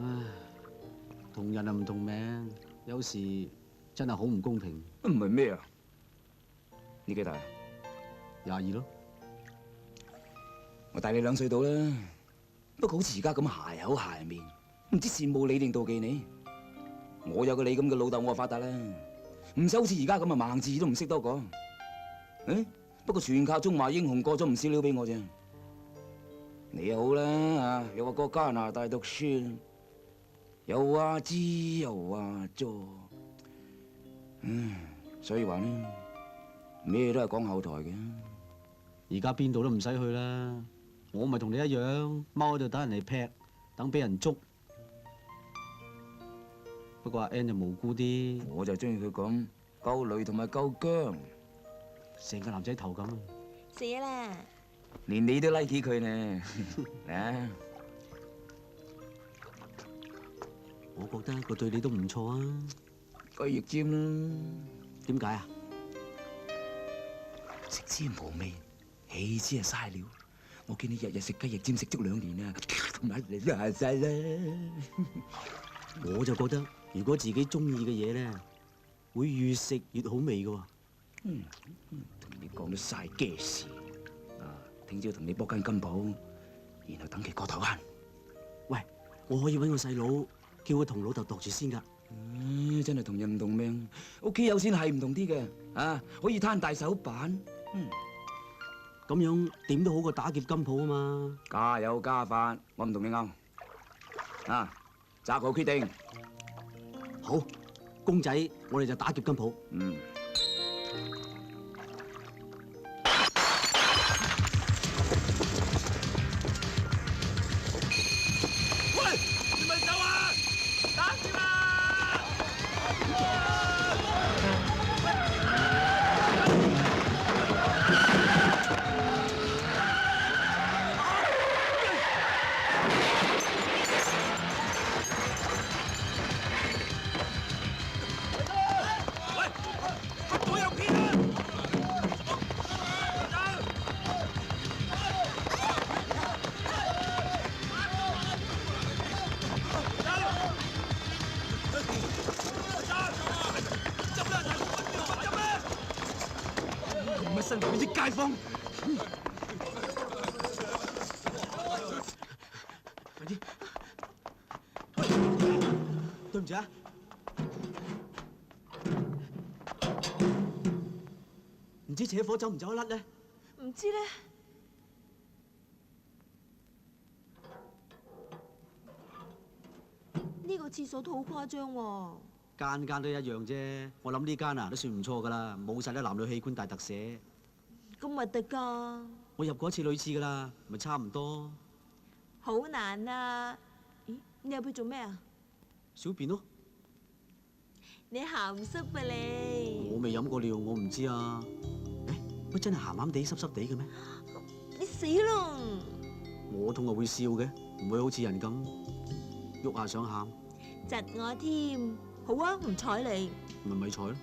唉，同人啊唔同命，有時真係好唔公平。唔係咩啊？你幾大？22咯。我大你2歲到啦，不過好似而家咁鞋口鞋面，唔知羨慕你定妒忌你。我有個你咁嘅老豆，我就發達啦，唔使好似而家咁啊盲字都唔識多個。不過全靠中華英雄過咗唔少料俾我啫。你又好啦又話過加拿大讀書，又話知又話做，所以話呢，咩都係講後台嘅。而家邊度都唔使去啦，我咪同你一樣，踎喺度等人嚟劈，等俾人捉。不過阿 Ann 就無辜啲，我就中意佢咁夠雷同埋夠薑，成個男仔頭咁。死啦！連你都 like 佢呢。我覺得佢對你都唔錯啊。雞翼尖啦。點解啊？食之無味，棄之係嘥料。我見你日日食雞翼尖食足2年啊，咪你都係晒啦。我就覺得，如果自己中意嘅嘢咧，會越食越好味㗎喎。同你講都嘥嘅事。聽朝同你搏間金鋪，然後等佢過頭慳。喂，我可以揾個細佬，叫佢同老豆度住先㗎。真係同人唔同命，屋企有錢係唔同啲嘅，可以攤大手板。咁樣點都好過打劫金鋪啊嘛。家有家法，我唔同你拗。擇號決定。好，公仔，我哋就打劫金鋪。身邊啲街坊，快啲！對唔住啊！唔知扯火走唔走得甩咧？唔知咧。呢個廁所都好誇張喎。間間都一樣啫，我諗呢間啊都算唔錯噶啦，冇晒啲男女器官大特寫。咁核突㗎！我入過一次女廁噶啦，咪差唔多。好難啊！咦，你入去做咩啊？小便咯。你鹹濕啊你！我未飲過尿，我唔知啊。乜真係鹹鹹地、濕濕地嘅咩？你死咯！我痛係會笑嘅，唔會好似人咁喐下想喊。窒我添。好啊，唔睬你。咪睬咯。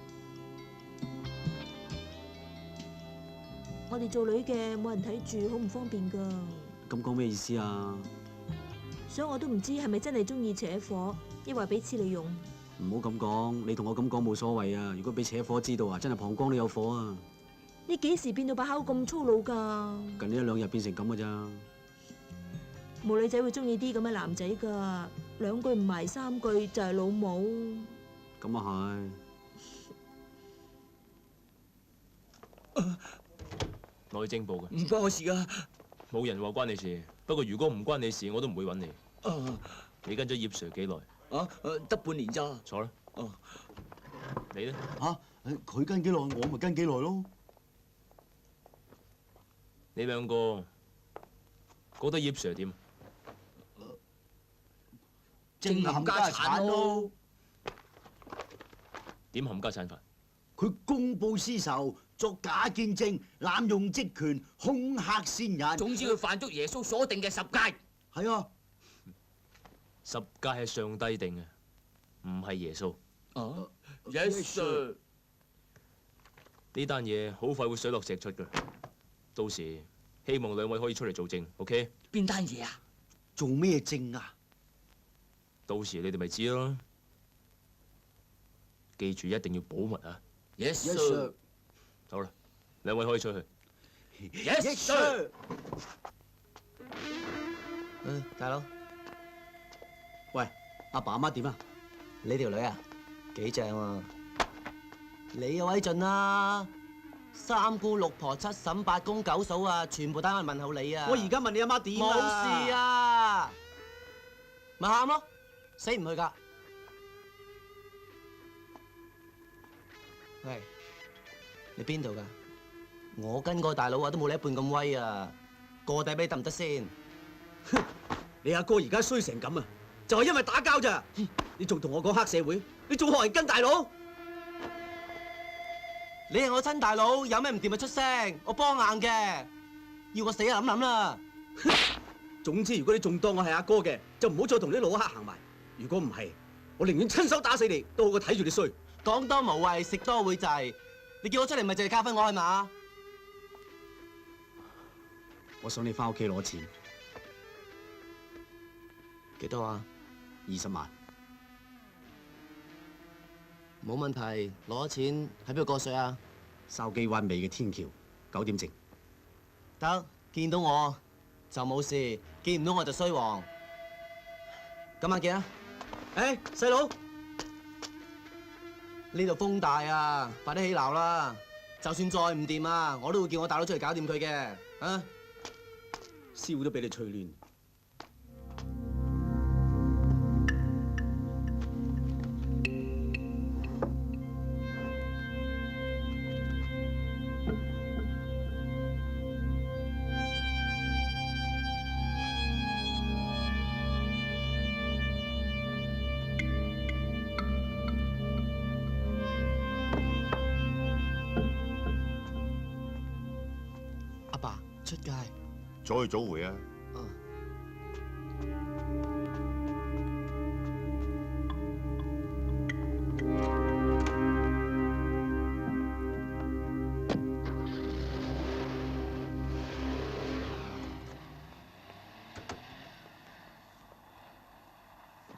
我哋做女嘅冇人睇住，好唔方便噶。咁講咩意思啊？所以我都唔知係咪真係中意扯火，抑或俾黐你用。唔好咁講，你同我咁講冇所謂啊！如果俾扯火知道啊，真係膀胱都有火啊！你幾時變到把口咁粗魯噶？近呢一兩日變成咁嘅咋？冇女仔會中意啲咁嘅男仔噶，兩句唔埋三句就係老母。咁啊係。內政部嘅。唔關我事噶。冇人話關你事，不過如果唔關你事，我都唔會揾你。你跟咗葉 Sir 幾耐？得半年咋。坐啦。你咧？佢跟幾耐，我咪跟幾耐咯。你兩個覺得葉 Sir 點？正冚家產咯。點冚家產法？佢公報私仇，作假見證，濫用職權，恐嚇先人。總之佢犯足耶穌所定嘅10戒。係啊，10戒係上帝定嘅，唔係耶穌。Yes sir。呢單嘢好快會水落石出㗎，到時希望兩位可以出嚟做證 ，OK？邊單嘢啊？做咩證啊？到時你哋咪知咯。記住一定要保密啊 ！Yes sir。好啦，兩位可以出去。Yes sir。大佬，喂，阿爸阿媽點啊？你條女啊，幾正喎！你有位盡啦，3姑6婆7嬸8公9嫂啊，全部單位問候你啊！我而家問你阿媽點啊？冇事啊，咪喊咯，死唔去㗎！喂，你邊度㗎？我跟個大佬啊，都冇你一半咁威啊！過底俾你得唔得先？你阿哥而家衰成咁啊，就係因為打交咋？你仲同我講黑社會，你仲學人跟大佬？你係我親大佬，有咩唔掂咪出聲，我幫硬嘅。要我死啊諗諗啦！總之，如果你仲當我係阿哥嘅，就唔好再同啲老黑行埋。如果唔係，我寧願親手打死你，都好過睇住你衰。講多無謂，食多會滯。你叫我出嚟咪就係教訓我係嘛？我想你翻屋企攞錢。幾多啊？20萬。冇問題，攞錢喺邊度過水啊？筲箕灣尾嘅天橋，9點正。得，見到我就冇事，見唔到我就衰王。今晚見啊！細佬，呢度風大啊，快啲起鬧啦！就算再唔掂啊，我都會叫我大佬出嚟搞掂佢嘅。啊！燒都俾你吹亂。阿爸出街。再早回啊！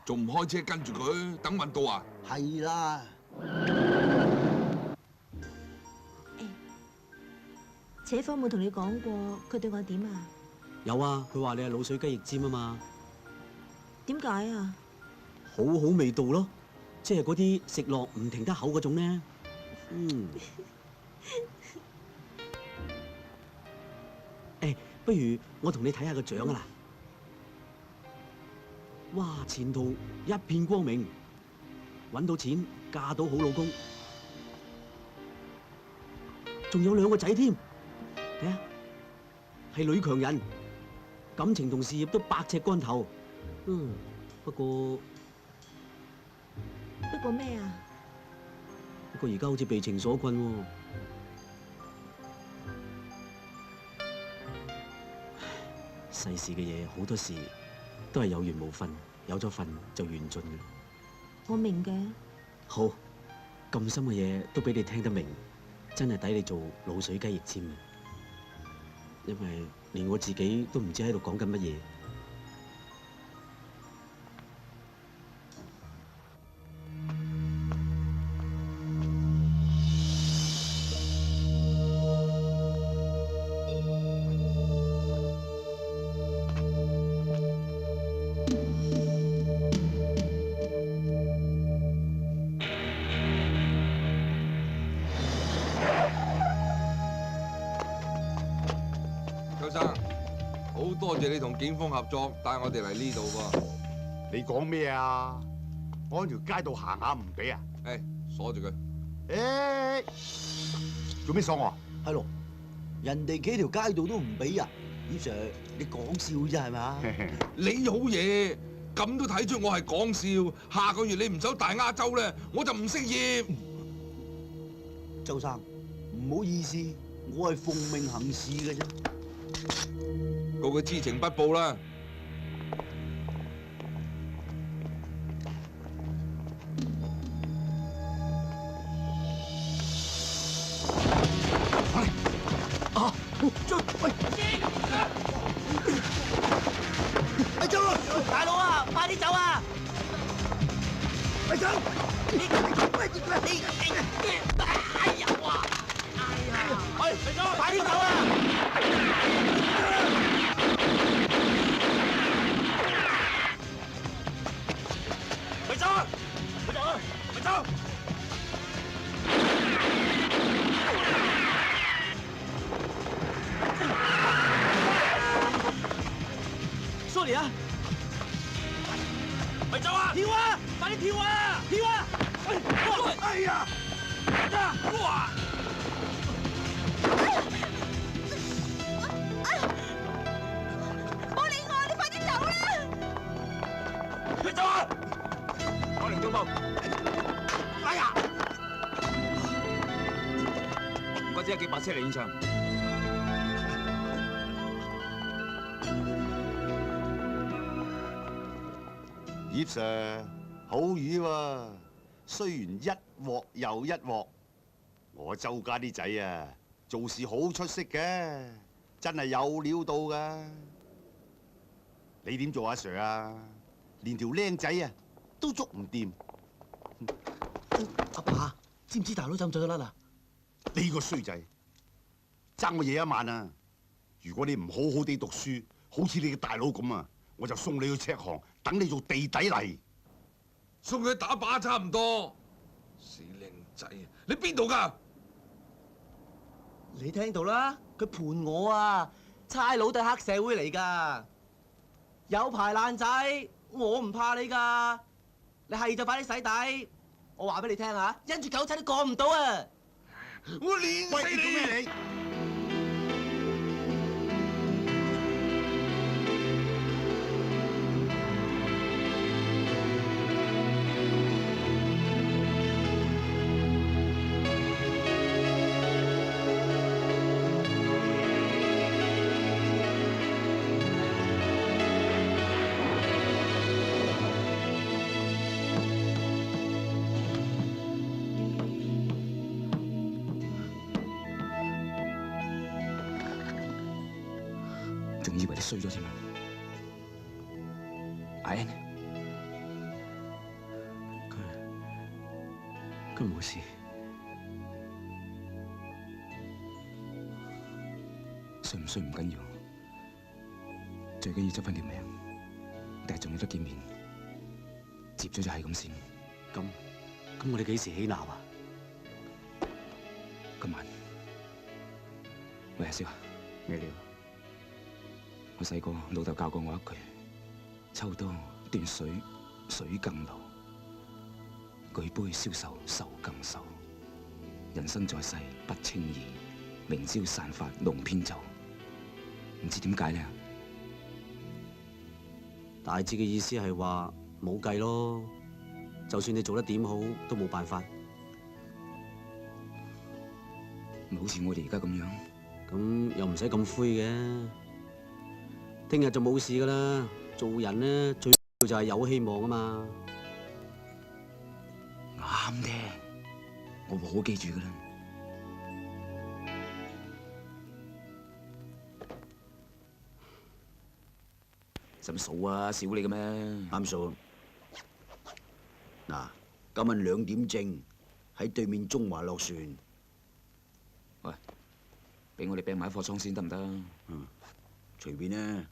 仲唔開車跟住佢，等運到啊？係啦。扯火冇同你講過，佢對我點啊？有啊，佢話你係滷水雞翼尖啊嘛。點解啊？好好味道咯，即係嗰啲食落唔停得口嗰種咧。不如我同你睇下個獎啊啦！哇，前途一片光明，揾到錢，嫁到好老公，仲有2個仔添。睇下，係女強人，感情同事業都百尺竿頭。不過咩啊？不過而家好似被情所困喎。世事嘅嘢好多時都係有緣無份，有咗份就緣盡嘅。我明嘅，好，咁深嘅嘢都俾你聽得明，真係抵你做滷水雞翼尖啊！因為連我自己都唔知喺度講緊乜嘢。秋生，好多謝你同警方合作，帶我哋嚟呢度噃。你講咩啊？我喺條街度行下唔俾啊？誒，鎖住佢。誒，做咩鎖我？係咯，人哋企條街度都唔俾啊！葉 Sir，你講笑啫係嘛？你好嘢，咁都睇出我係講笑。下個月你唔走大亞洲咧，我就唔識業。周生，唔好意思，我係奉命行事嘅啫。告佢知情不報啦。咪走啊！大佬啊，快啲走啊！咪走！哎呀哇！哎呀！喂，快啲走啊！咪走啊！咪走啊！咪走！Sorry 啊！咪走啊！跳啊！快啲跳啊！跳啊！哎呀！哇！冇理我，你快啲走啦！你走啊！我嚟中報。哎呀！唔怪之有幾百車嚟現場。葉 Sir，好魚喎！雖然一鑊又一鑊，我周家啲仔啊，做事好出色嘅，真係有料到㗎。你點做阿 Sir 啊？連條僆仔啊都捉唔掂。阿爸，知唔知大佬走唔走得甩啊？呢個衰仔，爭我嘢1萬啊！如果你唔好好地讀書，好似你嘅大佬咁啊，我就送你去赤行，等你做地底泥。送佢打靶差唔多。死靚仔，你邊度㗎？你聽到啦，佢盤我啊！差佬都係黑社會嚟㗎，有排爛仔，我唔怕你㗎。你係就快啲洗底，我話俾你聽啊，因住九七都過唔到啊！我練死你！做咩你？仲以為你衰咗添啊！阿 N， 佢冇事，衰唔衰唔緊要，最緊要執翻條命，但係仲有得見面，接咗就係咁先。咁我哋幾時起鬧啊？今晚，喂阿少啊，咩料？我細個老豆教過我一句：抽多斷水，水更流；舉杯消愁，愁更愁。人生在世不輕易，明朝散發弄偏袖。唔知點解咧？大致嘅意思係話冇計咯，就算你做得點好，都冇辦法。咪好似我哋而家咁樣，咁又唔使咁灰嘅。聽日就冇事噶啦。做人咧最就係有希望啊嘛。啱我會好記住噶啦。使乜數啊？少你嘅咩？啱數。嗱，今晚2點正喺對面中華落船。喂，俾我哋病埋喺貨倉先得唔得？隨便啦。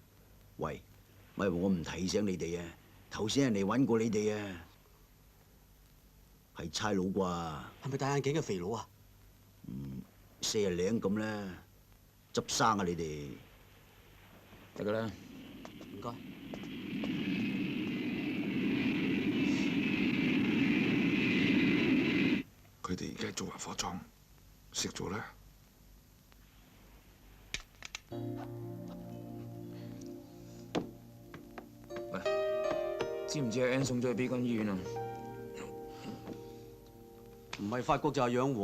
喂，咪我唔提醒你哋啊！頭先人嚟揾過你哋啊，係差佬啩？係咪戴眼鏡嘅肥佬啊40零咁啦，執生啊你哋。得噶啦。唔該。佢哋而家喺中華貨倉食咗啦。喂，知唔知阿 N 送咗去邊間醫院啊？唔係法國就係養和，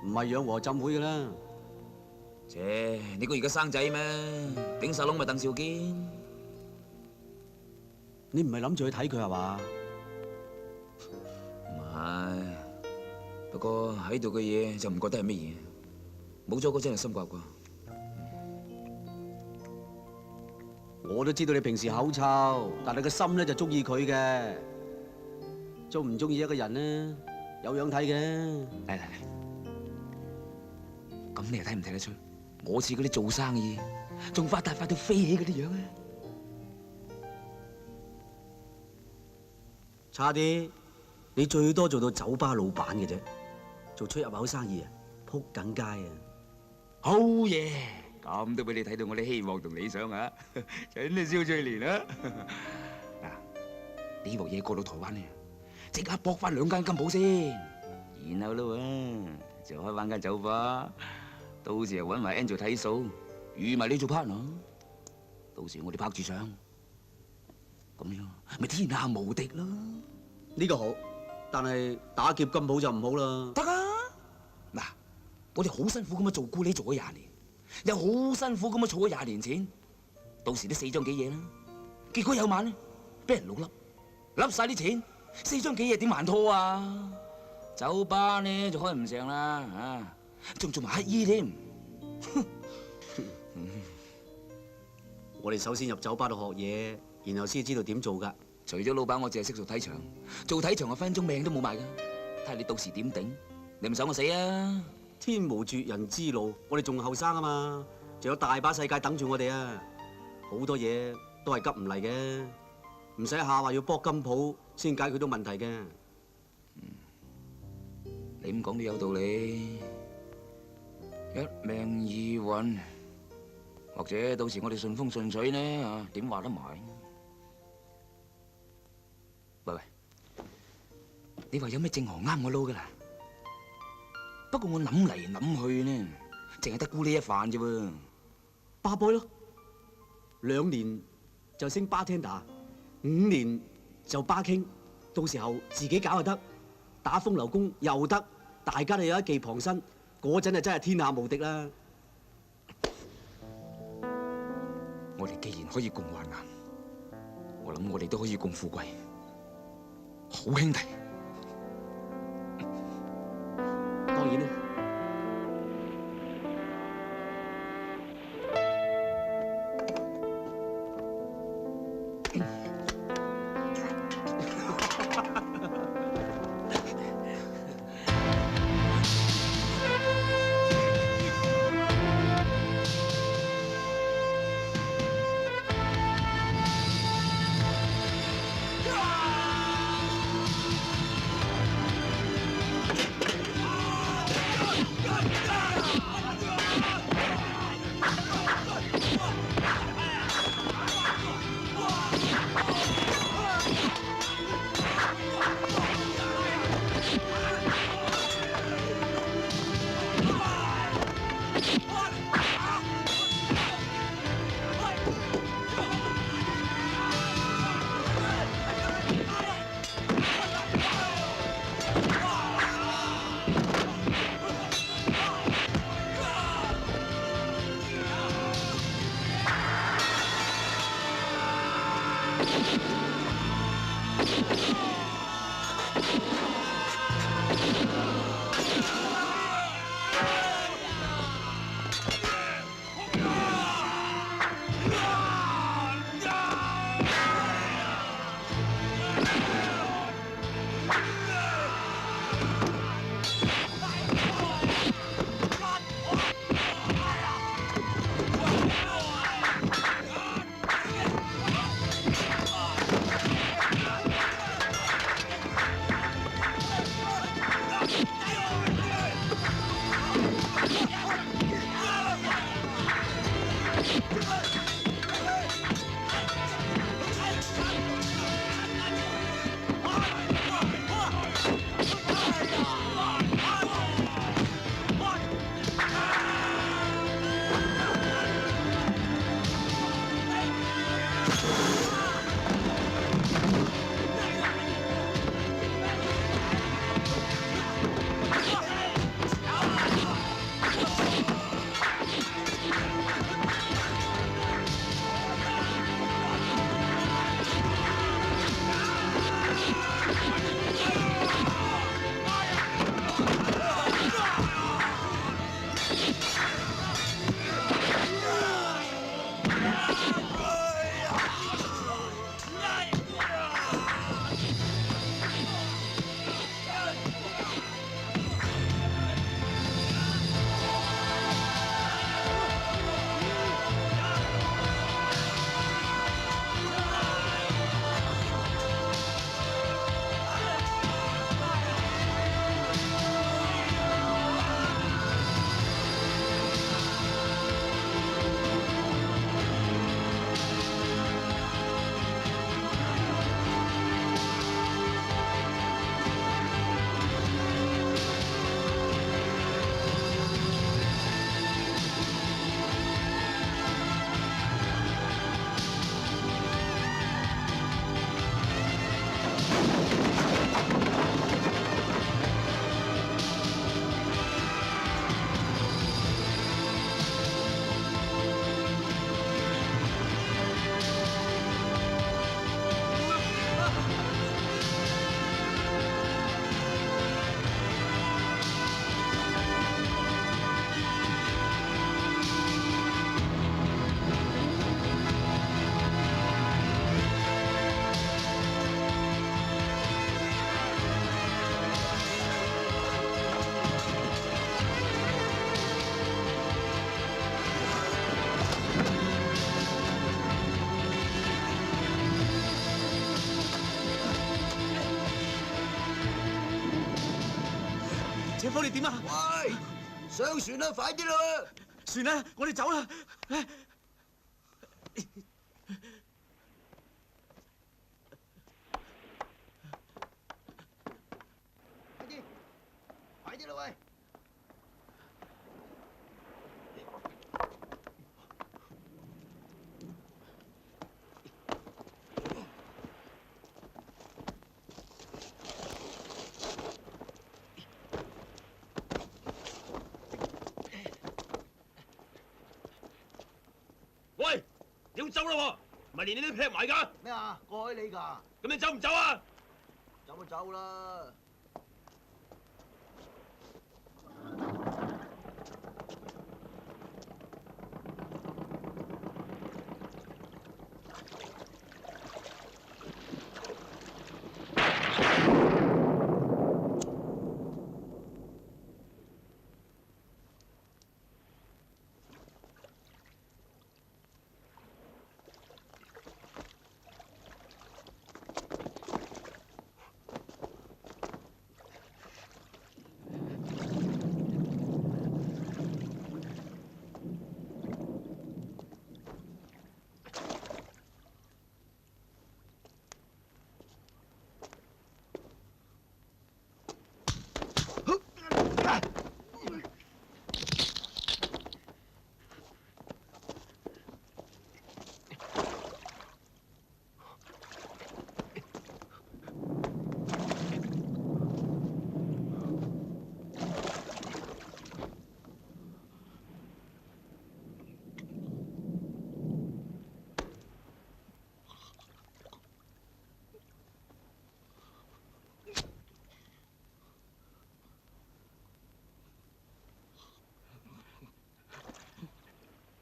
唔係養和浸會嘅啦。切，你估而家生仔咩？頂晒窿咪鄧兆堅。你唔係諗住去睇佢係嘛？唔係，不過喺度嘅嘢就唔覺得係乜嘢，冇咗嗰真係心掛掛。我都知道你平時口臭，但係個心咧就中意佢嘅。中唔中意一個人呢？有樣睇嘅。嚟，咁你又睇唔睇得出？我似嗰啲做生意仲發達發到飛起嗰啲樣啊！差啲，你最多做到酒吧老闆嘅啫，做出入口生意啊，撲緊街啊！好嘢，咁都俾你睇到我啲希望同理想啊！真係蕭翠蓮啊！嗱，呢鑊嘢過到台灣咧，即刻搏翻2間金鋪先，然後咧就開翻間酒吧，到時又揾埋 Angel 睇數，預埋你做 partner， 到時我哋拍住上，咁樣咪天下無敵咯！呢個好，但係打劫金鋪就唔好啦。得啊！嗱，我哋好辛苦咁樣做顧你做咗20年，又好辛苦咁樣儲咗20年錢，到時都4張幾嘢啦。結果有晚咧，俾人老笠晒啲錢，4張幾嘢點還拖啊？酒吧呢就開唔成啦，啊，仲做埋乞衣添。我哋首先入酒吧度學嘢，然後先知道點做㗎。除咗老闆，我淨係識做睇場，做睇場分鐘命都冇埋㗎。睇下你到時點頂，你唔想我死啊？天無絕人之路，我哋仲後生啊嘛，仲有大把世界等住我哋啊！好多嘢都係急唔嚟嘅，唔使下話要搏金鋪先解決到問題嘅。你咁講都有道理，一命二運，或者到時我哋順風順水呢？啊，點話得埋？喂，你話有咩正行啱我撈㗎啦？不過我諗嚟諗去呢，淨係得顧呢一飯啫喎。巴 boy 咯，2年就升 bartender， 5年就巴傾，到時候自己搞又得，打風流工又得，大家都有一技傍身，嗰陣就真係天下無敵啦！我哋既然可以共患難，我諗我哋都可以共富貴，好兄弟。當然啦。姐夫你點啊？喂，上船啦，快啲啦！算啦，我哋走啦。快啲啦，喂！喂，你要走啦喎，唔係連你都劈埋㗎。咩啊？過海你㗎？咁你走唔走啊？走就走啦。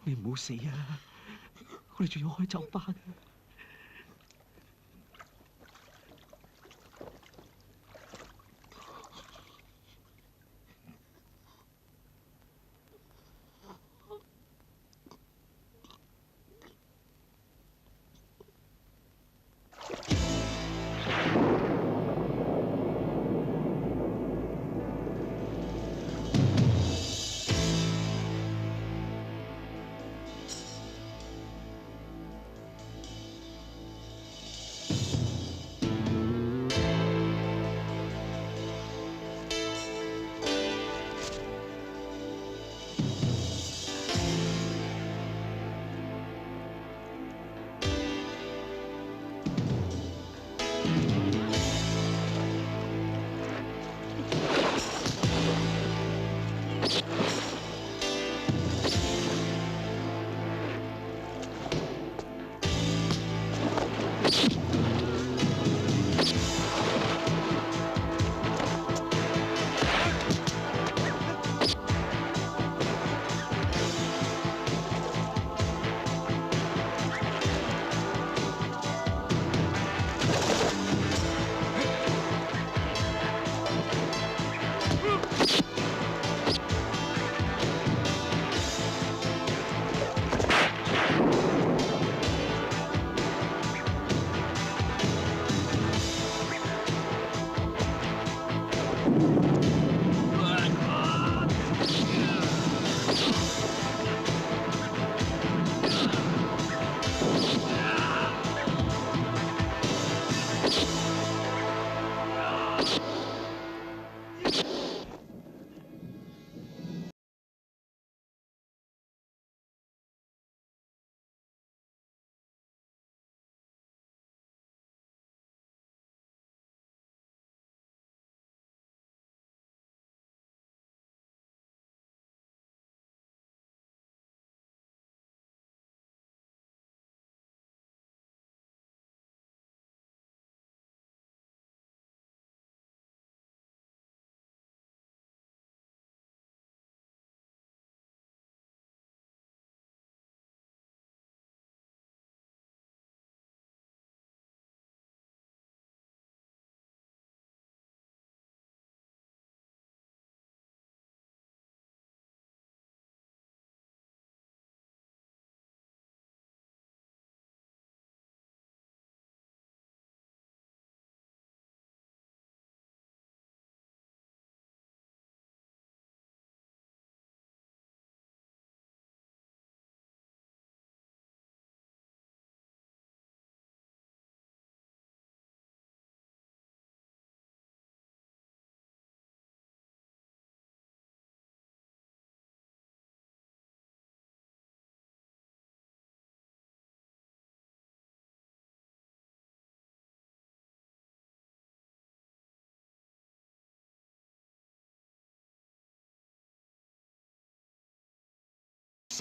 你唔好死啊！我哋仲要開酒吧㗎。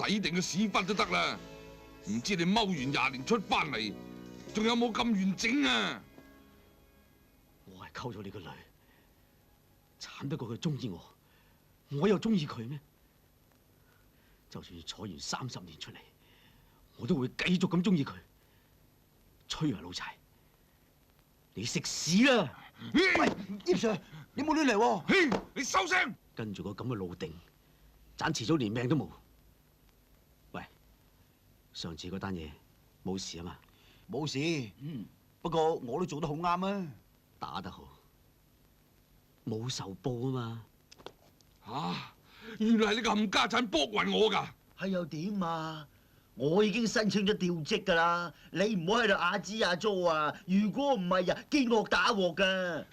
洗定個屎忽都得啦。唔知你踎完20年出翻嚟，仲有冇咁完整啊？我係溝咗你個女，慘得過佢中意我，我又中意佢咩？就算坐完30年出嚟，我都會繼續咁中意佢。吹啊，老柴！你食屎啦！喂，葉 Sir， 你冇亂嚟喎！你收聲！跟住個咁嘅路定，盞遲早連命都冇。喂，上次嗰單嘢冇事啊嘛？冇事，不過我都做得好啱啊！打得好，冇仇報啊嘛！原來係你個冚家產搏暈我㗎！係又點啊？我已經申請咗調職㗎啦，你唔好喺度亞支亞租啊！如果唔係啊，見惡打鑊㗎！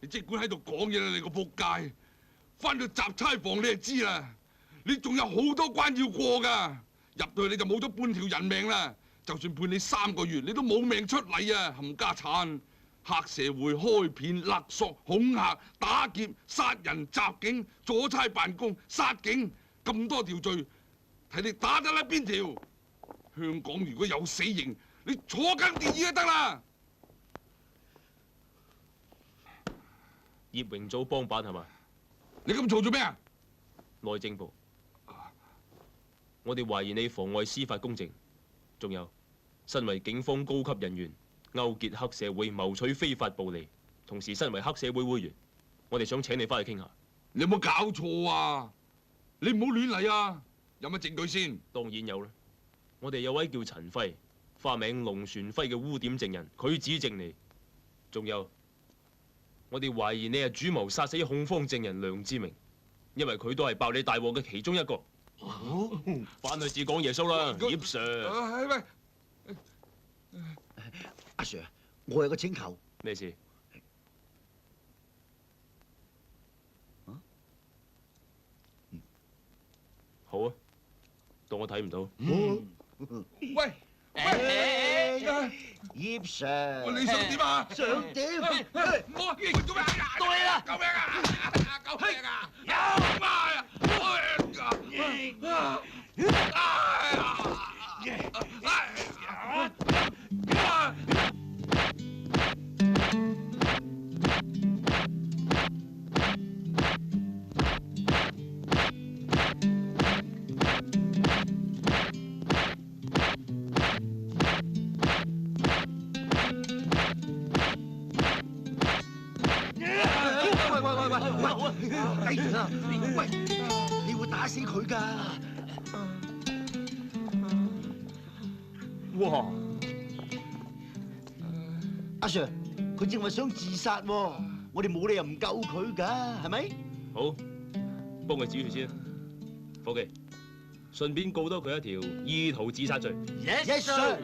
你即管喺度講嘢啦，你個仆街！翻到雜差房你就知啦，你仲有好多關要過㗎，入到去你就冇咗半條人命啦。就算判你3個月，你都冇命出嚟啊！冚家產！黑社會開片、勒索、恐嚇、打劫、殺人、襲警、阻差辦公、殺警，咁多條罪，睇你打得甩邊條？香港如果有死刑，你坐緊電椅就得啦！葉榮祖幫辦係嘛？你咁嘈做咩啊？內政部，我哋懷疑你妨礙司法公正，仲有身為警方高級人員，勾結黑社會謀取非法暴利，同時身為黑社會會員，我哋想請你翻去傾下。你有冇搞錯啊？你唔好亂嚟啊！有乜證據先？當然有啦，我哋有位叫陳輝，花名龍船輝嘅污點證人，佢指證你。仲有，我哋懷疑你係主謀殺死控方證人梁志明，因為佢都係爆你大鑊嘅其中一個。翻去至講耶穌啦，葉 Sir。喂，阿 Sir， 我有個請求。咩事？好啊，當我睇唔到。喂，葉 Sir， 你想點啊？想點？我做咩啊？到你啦！救命啊！救命啊！有啊！睇住啦！喂，你會打死佢㗎！哇！阿 Sir， 佢正話想自殺喎，我哋冇理由唔救佢㗎，係咪？好，幫佢止血先。伙計，順便告多佢一條意圖自殺罪。 Yes sir。